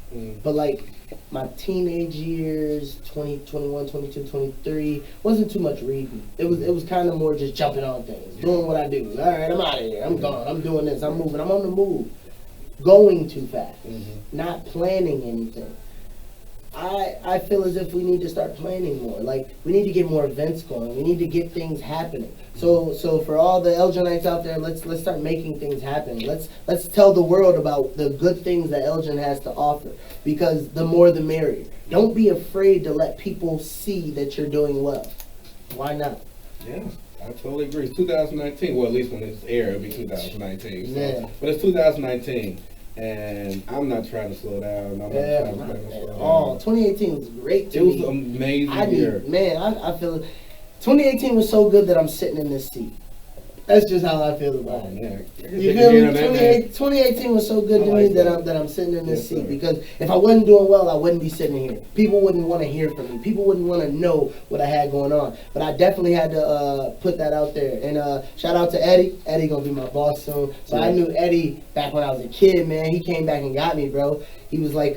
But like my teenage years, 20, 21, 22, 23, wasn't too much reading. It was kind of more just jumping on things, doing what I do. All right, I'm out of here. I'm gone. I'm doing this. I'm moving. I'm on the move. Going too fast. Not planning anything. I feel as if we need to start planning more. Like, we need to get more events going. We need to get things happening. So for all the Elginites out there, let's start making things happen. Let's tell the world about the good things that Elgin has to offer, because the more the merrier. Don't be afraid to let people see that you're doing well. Why not? Yeah, I totally agree. It's 2019. Well, at least when it's aired, it'll be 2019. So. Yeah. But it's 2019. And I'm not trying to slow down. I'm not trying to slow down. 2018 was great to me. It was an amazing year. Man, I feel 2018 was so good that I'm sitting in this seat. That's just how I feel about it. Man. You feel me? 2018 was so good to me that I'm sitting in this seat, because if I wasn't doing well, I wouldn't be sitting here. People wouldn't want to hear from me. People wouldn't want to know what I had going on. But I definitely had to put that out there. And shout out to Eddie. Eddie gonna be my boss soon. So I knew Eddie back when I was a kid, man. He came back and got me, bro. He was like,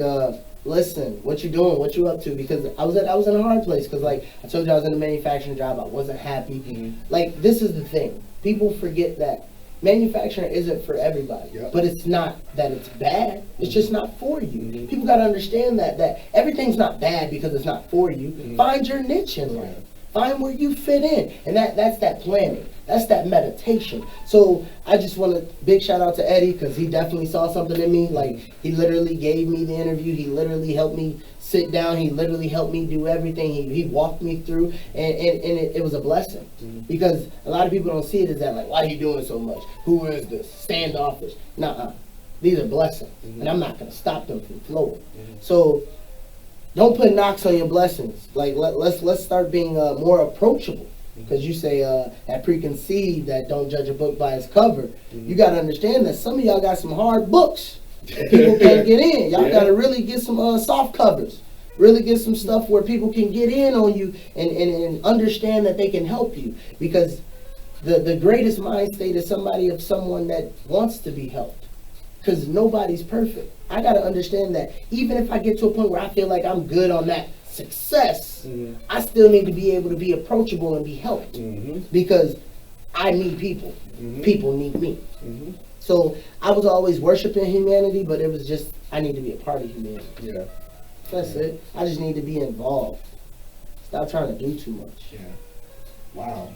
listen, what you doing? What you up to? Because I was in a hard place. Because like I told you, I was in a manufacturing job. I wasn't happy. Like, this is the thing. People forget that manufacturing isn't for everybody. But it's not that it's bad. It's just not for you. People got to understand that everything's not bad because it's not for you. Find your niche in life. Find where you fit in. And that's that planning. That's that meditation. So I just want to big shout out to Eddie, because he definitely saw something in me. Like, he literally gave me the interview. He literally helped me sit down. He literally helped me do everything. He walked me through, and it was a blessing. Because a lot of people don't see it as that, like, why are you doing so much? Who is this? Standoffish. Nuh-uh. These are blessings, and I'm not going to stop them from flowing. So don't put knocks on your blessings. Like, let's start being more approachable. Because you say that preconceived, that don't judge a book by its cover. You got to understand that some of y'all got some hard books that people can't get in. Y'all got to really get some soft covers. Really get some stuff where people can get in on you and understand that they can help you. Because the greatest mind state is someone that wants to be helped. Because nobody's perfect. I got to understand that even if I get to a point where I feel like I'm good on that success, I still need to be able to be approachable and be helped, because I need people. People need me. So I was always worshiping humanity, but it was just, I need to be a part of humanity. That's it. I just need to be involved. Stop trying to do too much. Wow.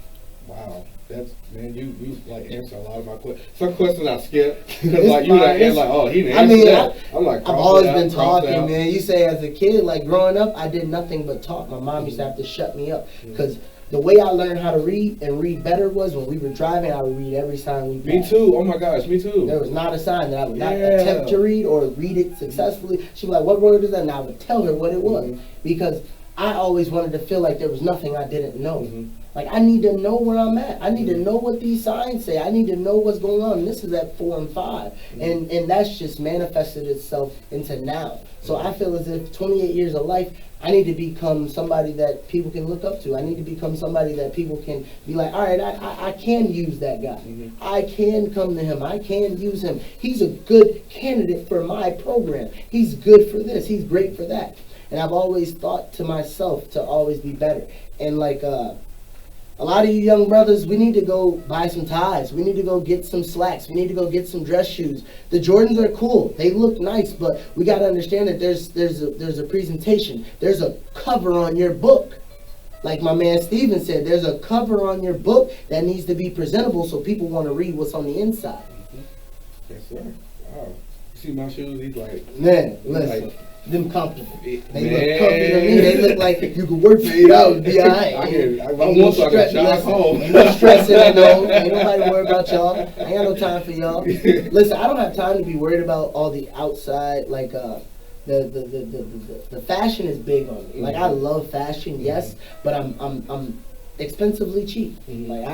That's, man, you like answer a lot of my questions. Some questions I skip because like you like oh, he didn't answer that. I'm like, I've always been talking, man. You say as a kid, like growing up, I did nothing but talk. My mom used to have to shut me up, because the way I learned how to read and read better was when we were driving. I would read every sign we passed. Me too. Oh my gosh, me too. There was not a sign that I would not attempt to read or read it successfully. She'd be like, "What word is that?" And I would tell her what it was, because I always wanted to feel like there was nothing I didn't know. Like, I need to know where I'm at. I need to know what these signs say. I need to know what's going on. And this is at 4 and 5. And that's just manifested itself into now. So I feel as if 28 years of life, I need to become somebody that people can look up to. I need to become somebody that people can be like, all right, I can use that guy. I can come to him. I can use him. He's a good candidate for my program. He's good for this. He's great for that. And I've always thought to myself to always be better. And like, a lot of you young brothers, we need to go buy some ties. We need to go get some slacks. We need to go get some dress shoes. The Jordans are cool. They look nice, but we got to understand that there's a presentation. There's a cover on your book. Like my man Steven said, there's a cover on your book that needs to be presentable so people want to read what's on the inside. Yes, sir. Wow. You see my shoes? He's like, man, listen. Like, them comfortable. They look comfy to me. They look like you could work for 8 hours and be all right. I want to drive home. Ain't no stressing, ain't nobody worried about y'all. I ain't got no time for y'all. Listen, I don't have time to be worried about all the outside, like the fashion is big on me. Like, I love fashion, yes, but I'm expensively cheap. Like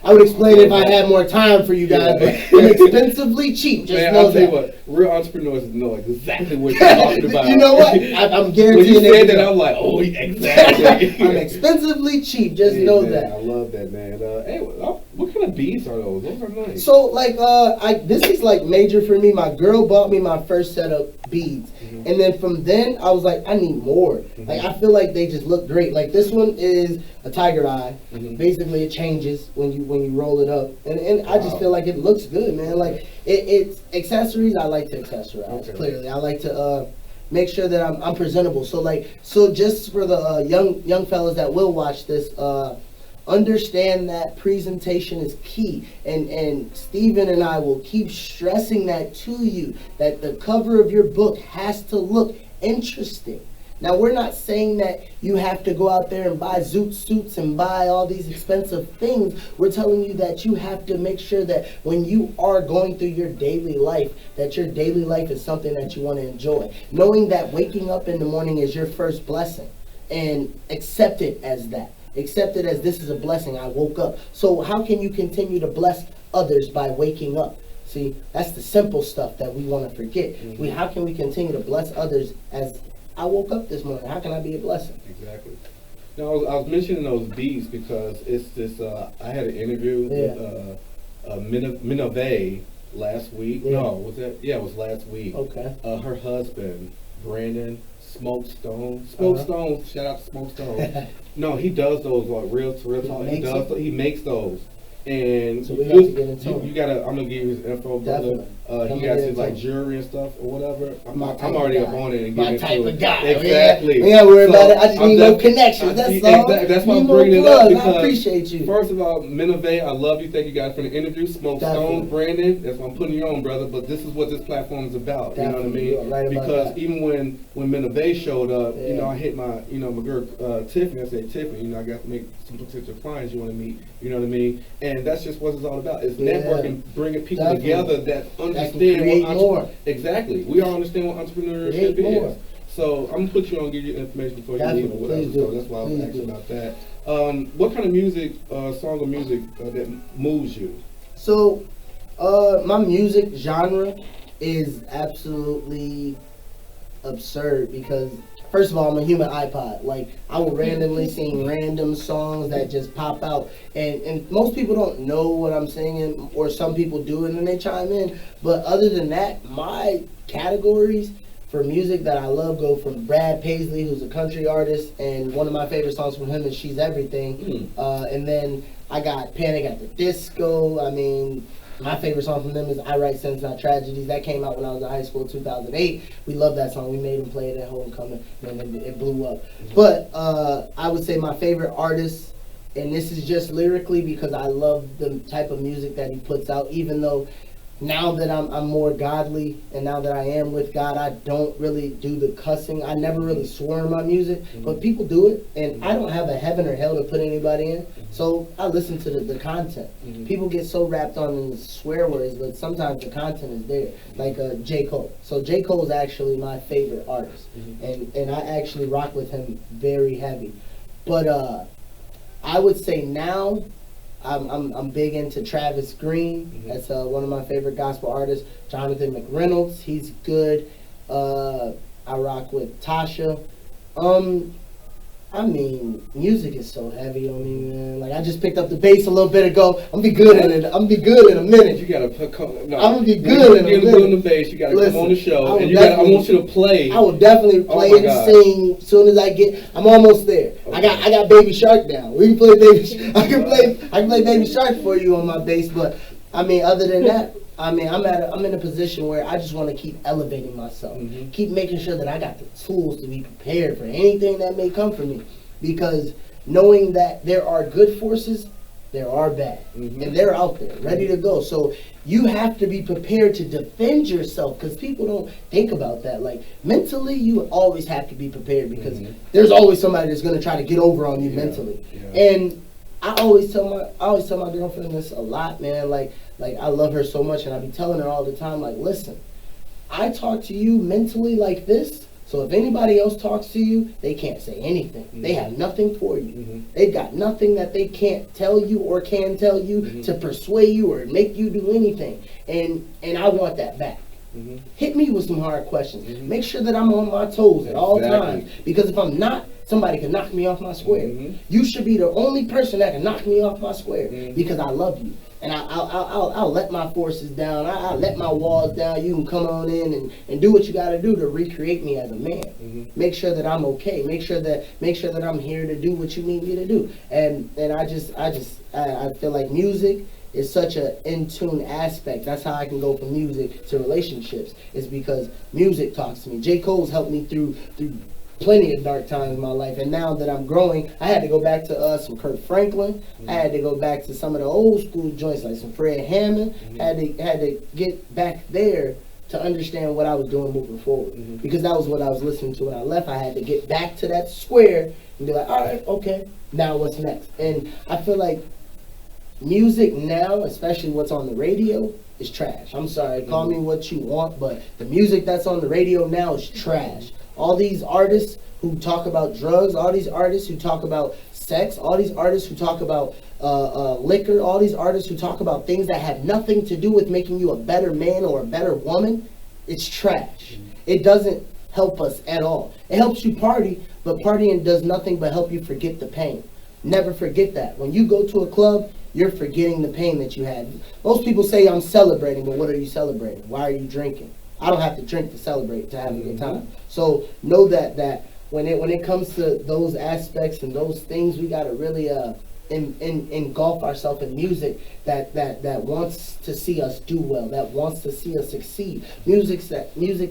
I would explain it if I had more time for you guys, but I'm expensively cheap. Just know I'll tell that. you what, real entrepreneurs know exactly what you're talking about. You know what? I'm guaranteeing. When you said that, I'm like, oh, exactly. I'm expensively cheap. Just know man, that. I love that, man. Hey, what kind of beads are those? Those are nice. So like, this is like major for me. My girl bought me my first set of beads, and then from then I was like, I need more. Like, I feel like they just look great. Like, this one is a tiger eye. Basically, it changes when you roll it up, and I just feel like it looks good, man. Like, it's accessories. I like to accessorize. Okay. Clearly, I like to make sure that I'm presentable. So just for the young fellas that will watch this, understand that presentation is key, and Steven and I will keep stressing that to you, that the cover of your book has to look interesting. Now, we're not saying that you have to go out there and buy zoot suits and buy all these expensive things. We're telling you that you have to make sure that when you are going through your daily life, that your daily life is something that you want to enjoy. Knowing that waking up in the morning is your first blessing, and accept it as that. Accept it as this is a blessing. I woke up. So how can you continue to bless others by waking up? See, that's the simple stuff that we want to forget. How can we continue to bless others as I woke up this morning? How can I be a blessing? Exactly. Now, I was mentioning those beats because it's this. I had an interview with Minove last week. Yeah. No, was that? Yeah, it was last week. Okay. Her husband, Brandon Smoke Stone. Smoke Stone. Shout out to Smoke Stone. No, he does those like real talk. He makes those. And so we got to get into you gotta. I'm gonna give you his info, brother. He got his like jewelry and stuff or whatever. I'm already up on it and getting into it. My type of guy. Exactly. We ain't worried about it. I just need no connections. That's all. That's why I'm bringing it up because I appreciate you. First of all, Minove, I love you. Thank you guys for the interview. Smoke Stone, Brandon. That's why I'm putting you on, brother. But this is what this platform is about. Definitely. You know what I mean? Because even when Minove showed up, you know, I hit my girl Tiffany. I said, Tiffany, I got to make some potential clients you want to meet. You know what I mean? And that's just what it's all about. It's networking, bringing people together that understand what exactly. We all understand what entrepreneurship is. So I'm gonna put you on, give you information before you leave or whatever. So that's why I was asking about that. What kind of music, song or music that moves you? So, my music genre is absolutely absurd because, first of all, I'm a human iPod. Like, I will randomly sing random songs that just pop out. And most people don't know what I'm singing, or some people do and then they chime in. But other than that, my categories for music that I love go from Brad Paisley, who's a country artist, and one of my favorite songs from him is She's Everything. And then I got Panic at the Disco. I mean, my favorite song from them is I Write Sins Not Tragedies. That came out when I was in high school, 2008. We love that song. We made him play it at homecoming, and it blew up. But I would say my favorite artist, and this is just lyrically because I love the type of music that he puts out, even though now that I'm more godly and now that I am with God, I don't really do the cussing. I never really swore in my music, but people do it, and I don't have a heaven or hell to put anybody in, so I listen to the content. People get so wrapped on in the swear words, but sometimes the content is there, like J. Cole. So J. Cole is actually my favorite artist, and I actually rock with him very heavy. But I would say now, I'm big into Travis Green. That's one of my favorite gospel artists. Jonathan McReynolds, he's good. I rock with Tasha. I mean, music is so heavy on me, man. Like, I just picked up the bass a little bit ago. I'm gonna be good in it. I'm gonna be good in a minute. You gotta I'm gonna be good in a minute. On the bass, you gotta come on the show, and I want you to play. I will definitely play and sing as soon as I get. I'm almost there. Okay. I got Baby Shark down. We can play Baby. I can play Baby Shark for you on my bass. But I mean, other than that, I mean, I'm in a position where I just want to keep elevating myself, keep making sure that I got the tools to be prepared for anything that may come for me, because knowing that there are good forces, there are bad, and they're out there ready to go. So you have to be prepared to defend yourself, because people don't think about that. Like, mentally, you always have to be prepared, because there's always somebody that's going to try to get over on you mentally. And I always tell my girlfriend this a lot, man. Like I love her so much, and I be telling her all the time, like, listen, I talk to you mentally like this, so if anybody else talks to you, they can't say anything. They have nothing for you. They've got nothing that they can't tell you or can tell you to persuade you or make you do anything. And I want that back. Hit me with some hard questions. Make sure that I'm on my toes at all times, because if I'm not, somebody can knock me off my square. You should be the only person that can knock me off my square, because I love you. And I'll let my forces down. I'll let my walls down. You can come on in and do what you got to do to recreate me as a man. Make sure that I'm okay. Make sure that I'm here to do what you need me to do. And I feel like music is such an in-tune aspect. That's how I can go from music to relationships. It's because music talks to me. J. Cole's helped me through plenty of dark times in my life, and now that I'm growing, I had to go back to some Kirk Franklin. I had to go back to some of the old school joints like some Fred Hammond. Had to get back there to understand what I was doing moving forward, because that was what I was listening to when I left. I had to get back to that square and be like, all right, okay, now what's next? And I feel like music now, especially what's on the radio, is trash. I'm sorry, call me what you want, but the music that's on the radio now is trash. All these artists who talk about drugs, all these artists who talk about sex, all these artists who talk about liquor, all these artists who talk about things that have nothing to do with making you a better man or a better woman, it's trash. It doesn't help us at all. It helps you party, but partying does nothing but help you forget the pain. Never forget that. When you go to a club, you're forgetting the pain that you had. Most people say I'm celebrating, but what are you celebrating? Why are you drinking? I don't have to drink to celebrate, to have a good time. So know that when it comes to those aspects and those things, we gotta really engulf ourselves in music that wants to see us do well, that wants to see us succeed. Music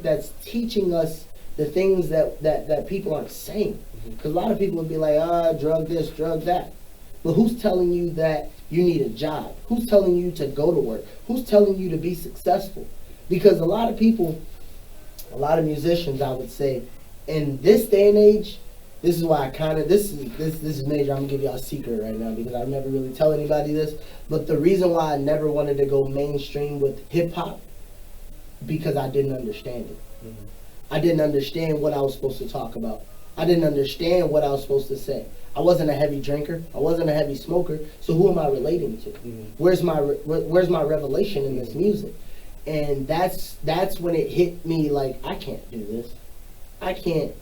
that's teaching us the things that people aren't saying. Because a lot of people would be like, drug this, drug that. But who's telling you that you need a job? Who's telling you to go to work? Who's telling you to be successful? Because a lot of people, a lot of musicians, I would say, in this day and age, this is why this is major. I'm gonna give y'all a secret right now because I never really tell anybody this. But the reason why I never wanted to go mainstream with hip hop, because I didn't understand it. I didn't understand what I was supposed to talk about. I didn't understand what I was supposed to say. I wasn't a heavy drinker. I wasn't a heavy smoker. So who am I relating to? Where's my revelation in this music? And that's when it hit me like, I can't do this. I can't.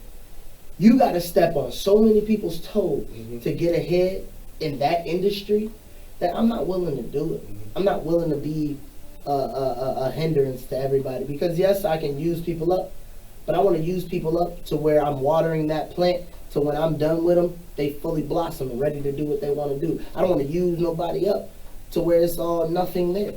You got to step on so many people's toes to get ahead in that industry that I'm not willing to do it. I'm not willing to be a hindrance to everybody because yes, I can use people up, but I want to use people up to where I'm watering that plant to when I'm done with them, they fully blossom and ready to do what they want to do. I don't want to use nobody up to where it's all nothing there.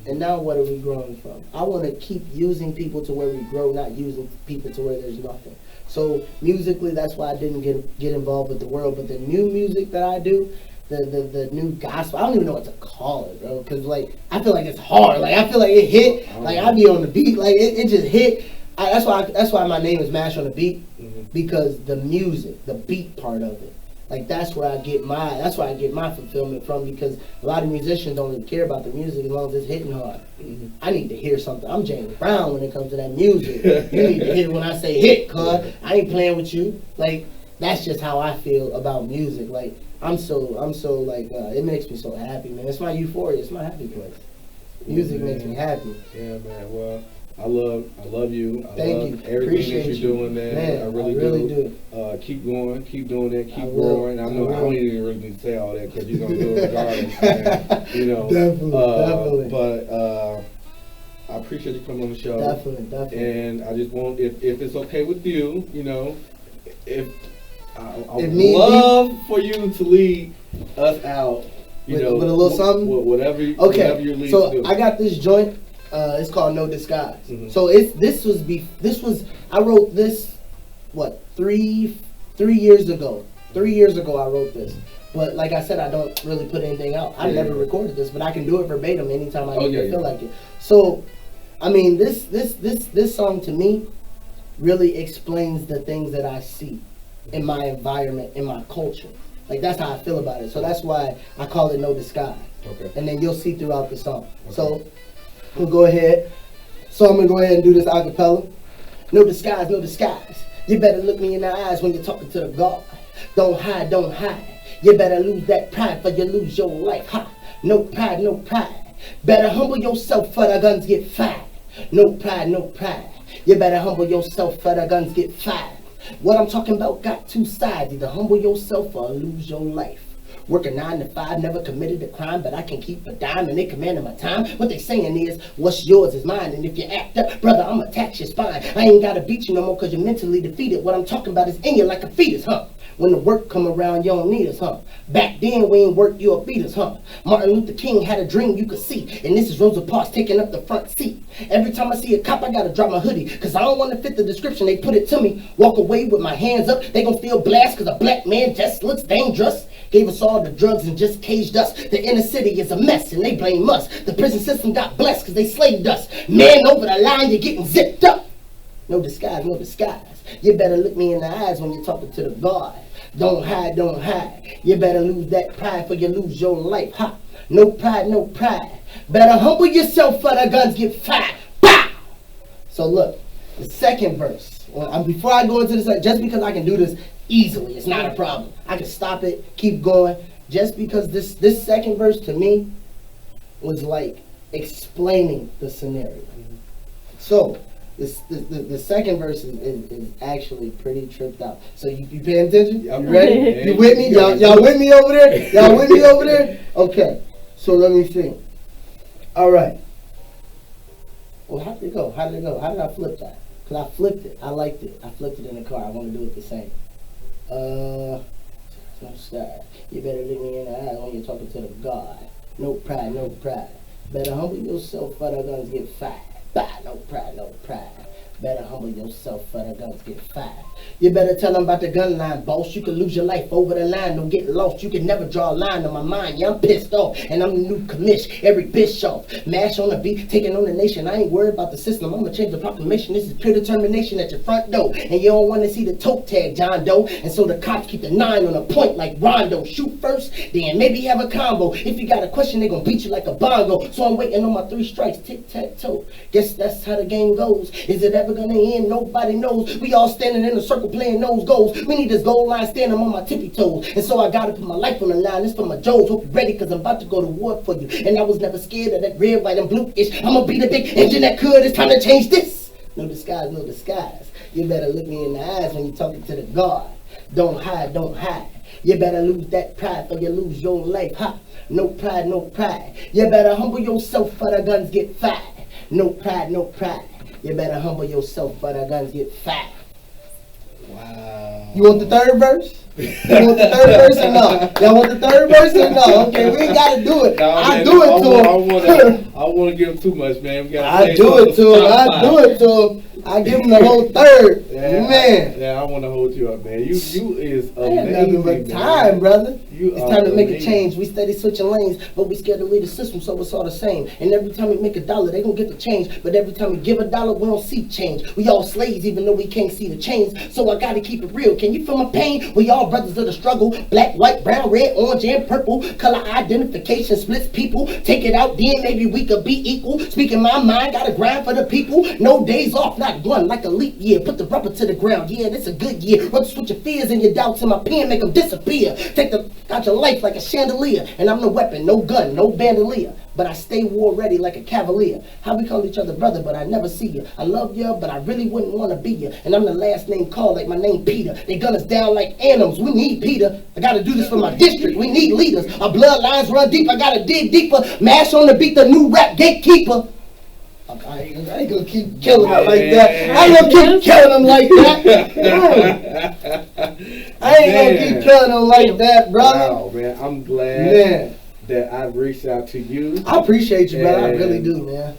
And now what are we growing from? I want to keep using people to where we grow, not using people to where there's nothing. So musically, that's why I didn't get involved with the world. But the new music that I do, the new gospel, I don't even know what to call it, bro. Because like I feel like it's hard. Like I feel like it hit. Like I be on the beat. Like it just hit. That's why my name is Mash on the Beat, because the music, the beat part of it. Like that's where I get my fulfillment from, because a lot of musicians don't even care about the music as long as it's hitting hard. I need to hear something. I'm James Brown when it comes to that music. You need to hear when I say hit, cuz I ain't playing with you. Like that's just how I feel about music. Like I'm so like it makes me so happy, man. It's my euphoria. It's my happy place. Music makes me happy. Yeah, man. Well, I love you. Thank you. Everything Appreciate that you're doing, man. I really do. Keep going, keep doing that, keep growing. I don't even really need to say all that because you're gonna do it regardless, man. You know. Definitely. But I appreciate you coming on the show. Definitely. And I just want, if it's okay with you, you know, I would love for you to lead us out. You know, with a little something. Whatever you lead so to do. I got this joint. It's called No Disguise. So I wrote this 3 years ago. 3 years ago I wrote this. But like I said, I don't really put anything out. I never recorded this, but I can do it verbatim anytime I feel like it. So I mean this song to me really explains the things that I see in my environment, in my culture. Like that's how I feel about it. So that's why I call it No Disguise. Okay. And then you'll see throughout the song. Okay. So we'll go ahead. So I'm gonna go ahead and do this a cappella. No disguise, no disguise. You better look me in the eyes when you're talking to the God. Don't hide, don't hide. You better lose that pride for you lose your life. Ha! No pride, no pride. Better humble yourself for the guns get fired. No pride, no pride. You better humble yourself for the guns get fired. What I'm talking about got two sides. Either humble yourself or lose your life. Working 9 to 5, never committed a crime, but I can keep a dime and they commanding my time. What they saying is, what's yours is mine, and if you act up, brother, I'ma tax your spine. I ain't gotta beat you no more cause you're mentally defeated. What I'm talking about is in you like a fetus, huh? When the work come around, you don't need us, huh? Back then, we ain't work, you a beat us, huh? Martin Luther King had a dream you could see, and this is Rosa Parks taking up the front seat. Every time I see a cop, I gotta drop my hoodie, cause I don't wanna fit the description, they put it to me. Walk away with my hands up, they gon' still blast cause a black man just looks dangerous. Gave us all the drugs and just caged us. The inner city is a mess and they blame us. The prison system got blessed cause they slaved us. Man, over the line, you're getting zipped up. No disguise, no disguise. You better look me in the eyes when you're talking to the God. Don't hide, don't hide. You better lose that pride for you lose your life. Ha! No pride, no pride. Better humble yourself for the guns get fired. Pow! So look, the second verse. Before I go into this, just because I can do this easily, it's not a problem. I can stop it, keep going. Just because this second verse to me was like explaining the scenario. So the second verse is actually pretty tripped out. So you paying attention? You ready? You with me? Y'all with me over there? Y'all with me over there? Okay. So let me see. All right. Well, how did it go? How did I flip that? Because I flipped it. I liked it. I flipped it in the car. I want to do it the same. No style. You better look me in the eye when you're talking to the God. No pride, no pride. Better humble yourself for the guns get fired. Bah, no pride, no pride. Better humble yourself for the guns get fired. You better tell them about the gun line, boss. You can lose your life over the line. Don't get lost. You can never draw a line on my mind. Yeah, I'm pissed off. And I'm the new commish. Every bitch off. Mash on the beat. Taking on the nation. I ain't worried about the system. I'm going to change the proclamation. This is pure determination at your front door. And you don't want to see the toe tag, John Doe. And so the cops keep the 9 on a point like Rondo. Shoot first, then maybe have a combo. If you got a question, they going to beat you like a bongo. So I'm waiting on my 3 strikes. Tic-tac-toe. Guess that's how the game goes. Is it ever gonna end? Nobody knows. We all standing in a circle playing those goals. We need this goal line standing on my tippy toes. And so I gotta put my life on the line. It's for my Joes. Hope you're ready, cause I'm about to go to war for you. And I was never scared of that red, white, and blue-ish. I'ma be the big engine that could. It's time to change this. No disguise, no disguise. You better look me in the eyes when you're talking to the God. Don't hide, don't hide. You better lose that pride or you lose your life. Ha! No pride, no pride. You better humble yourself for the guns get fired. No pride, no pride. You better humble yourself for the guns get fired. Wow. You want the third verse? You want the third verse or no? Y'all want the third verse or no? Okay, we ain't gotta do it. No, I man, do it to him. I want to give him too much, man. I do it to him. I do it to him. I give him the whole third. Yeah, Man. I want to hold you up, man. You is I had amazing, nothing but time, brother. It's time to make a change. We steady switching lanes, but we scared to leave the system, so it's all the same. And every time we make a dollar, they gon' get the change. But every time we give a dollar, we don't see change. We all slaves, even though we can't see the change. So I gotta keep it real. Can you feel my pain? We all brothers of the struggle. Black, white, brown, red, orange, and purple. Color identification splits people. Take it out, then maybe we could be equal. Speaking my mind, gotta grind for the people. No days off, not one, like a leap year. Put the rubber to the ground. Yeah, this a good year. Rub switch your fears and your doubts in my pen, make them disappear. Take the got your life like a chandelier. And I'm no weapon, no gun, no bandolier. But I stay war ready like a cavalier. How we call each other brother, but I never see you. I love you, but I really wouldn't want to be you. And I'm the last name called like my name Peter. They gun us down like animals. We need Peter. I gotta do this for my district. We need leaders. Our bloodlines run deep. I gotta dig deeper. Mash on the beat, the new rap gatekeeper. I ain't gonna keep killing them like that. I ain't gonna keep killing them like that. I ain't gonna keep killing them like that, brother. Wow, man. I'm glad that I reached out to you. I appreciate you, brother. I really do, man.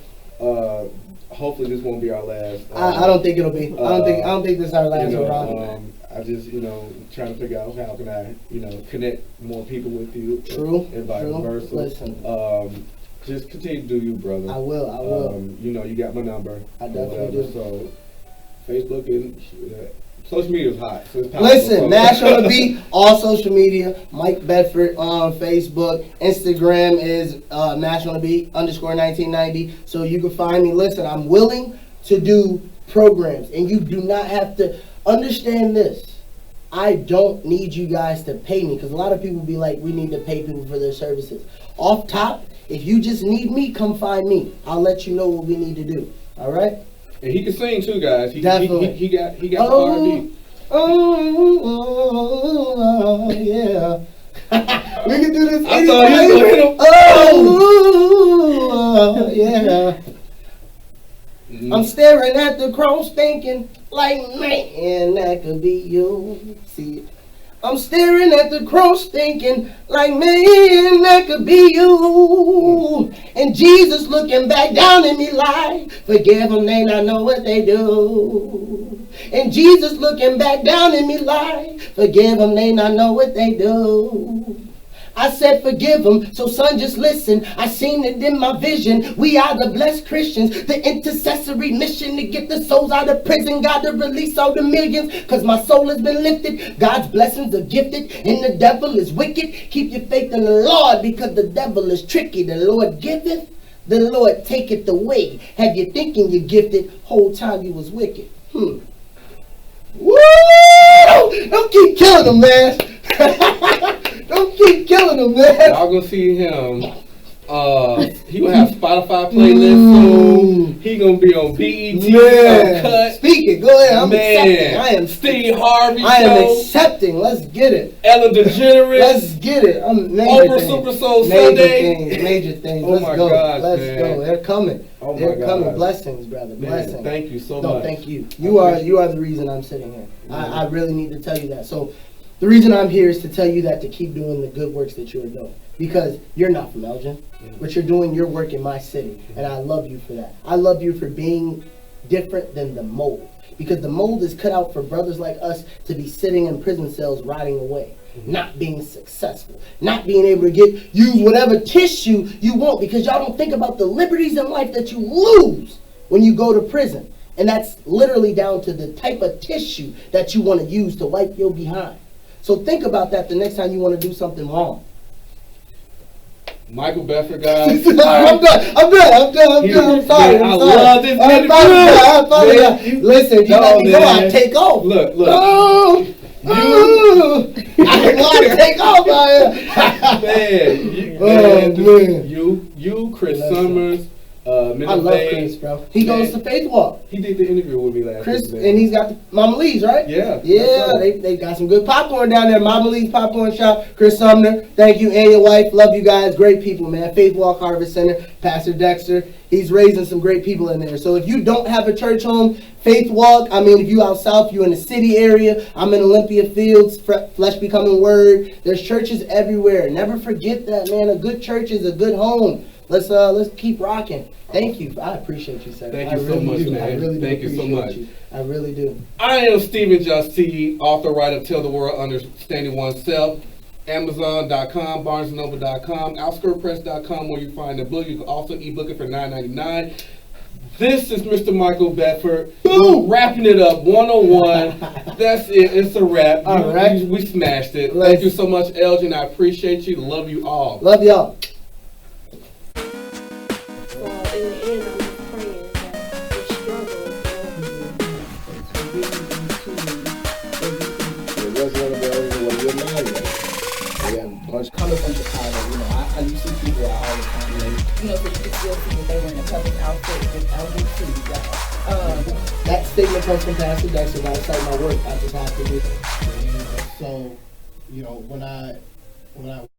Hopefully this won't be our last. I don't think it'll be. I don't think this is our last round. I just, trying to figure out how can I, connect more people with you. True. And vice versa. Listen. Just continue to do you, brother. I will. You got my number. I definitely do. So, Facebook and social media is hot. So it's listen, Nash on the Beat, all social media. Mike Bedford on Facebook. Instagram is Nash on the Beat _1990. So you can find me. Listen, I'm willing to do programs, and you do not have to understand this. I don't need you guys to pay me, because a lot of people be like, we need to pay people for their services. Off top, if you just need me, come find me. I'll let you know what we need to do. All right? And he can sing too, guys. Definitely. He got the R&B. Oh, yeah. We can do this anyway. Oh, yeah. I'm staring at the cross thinking, like, man, that could be you. See it? I'm staring at the cross thinking, like, man, that could be you. And Jesus looking back down at me like, forgive them, they not know what they do. And Jesus looking back down at me like, forgive them, they not know what they do. I said forgive them. So son, just listen. I seen it in my vision. We are the blessed Christians. The intercessory mission to get the souls out of prison. God to release all the millions. Cause my soul has been lifted. God's blessings are gifted. And the devil is wicked. Keep your faith in the Lord because the devil is tricky. The Lord giveth. The Lord taketh away. Have you thinking you're gifted? Whole time you was wicked. Woo! Don't keep killing them, man. Don't keep killing them, man. Y'all gonna see him. He gonna have Spotify playlist soon. He gonna be on BET. Cut. Speak it. Go ahead. I'm accepting. I am Steve Harvey. I am accepting. Let's get it. Ellen DeGeneres. Let's get it. I'm Over Super Soul Sunday. Major things. Oh Let's my go. gosh, Let's man. go. They're coming. Oh They're my coming. God. Blessings, brother. Blessings. Man, thank you so much. No, thank you. You are the reason I'm sitting here. I really need to tell you that. So the reason I'm here is to tell you that to keep doing the good works that you are doing. Because you're not from Elgin, but you're doing your work in my city. And I love you for that. I love you for being different than the mold. Because the mold is cut out for brothers like us to be sitting in prison cells rotting away. Not being successful. Not being able to use whatever tissue you want. Because y'all don't think about the liberties in life that you lose when you go to prison. And that's literally down to the type of tissue that you want to use to wipe your behind. So think about that the next time you want to do something wrong. Michael Bedford, guys. I'm done. I'm sorry. I love this interview. Listen, you let me know I take off. Look. I didn't know how to take off out here. You, Chris Summers, I love Chris, bro. He goes to Faith Walk. He did the interview with me last Chris, week. and he's got the Mama Lee's, right? Yeah. Yeah, they got some good popcorn down there. Mama Lee's Popcorn Shop. Chris Sumner, thank you, and your wife. Love you guys. Great people, man. Faith Walk Harvest Center. Pastor Dexter. He's raising some great people in there. So if you don't have a church home, Faith Walk, if you out south, you in the city area, I'm in Olympia Fields, Flesh Becoming Word. There's churches everywhere. Never forget that, man. A good church is a good home. Let's keep rocking. Thank you. I appreciate you, sir. Thank you so much, man. I really Thank you so much. I really do. I am Stephen Justy, author, writer, Tell the World Understanding Oneself. Amazon.com, BarnesandNoble.com, OutskirtPress.com, where you find the book. You can also ebook it for $9.99. This is Mr. Michael Bedford. Boom! Wrapping it up 101. That's it. It's a wrap. All right. We smashed it. Thank you so much, Elgin. I appreciate you. Love you all. Love y'all. Coming from Chicago, I used to see people out all the time, so you could still see that they were in a public outfit with LBC. That statement comes from Pastor Dexter. When I cite my work, I just have to do it. So, when I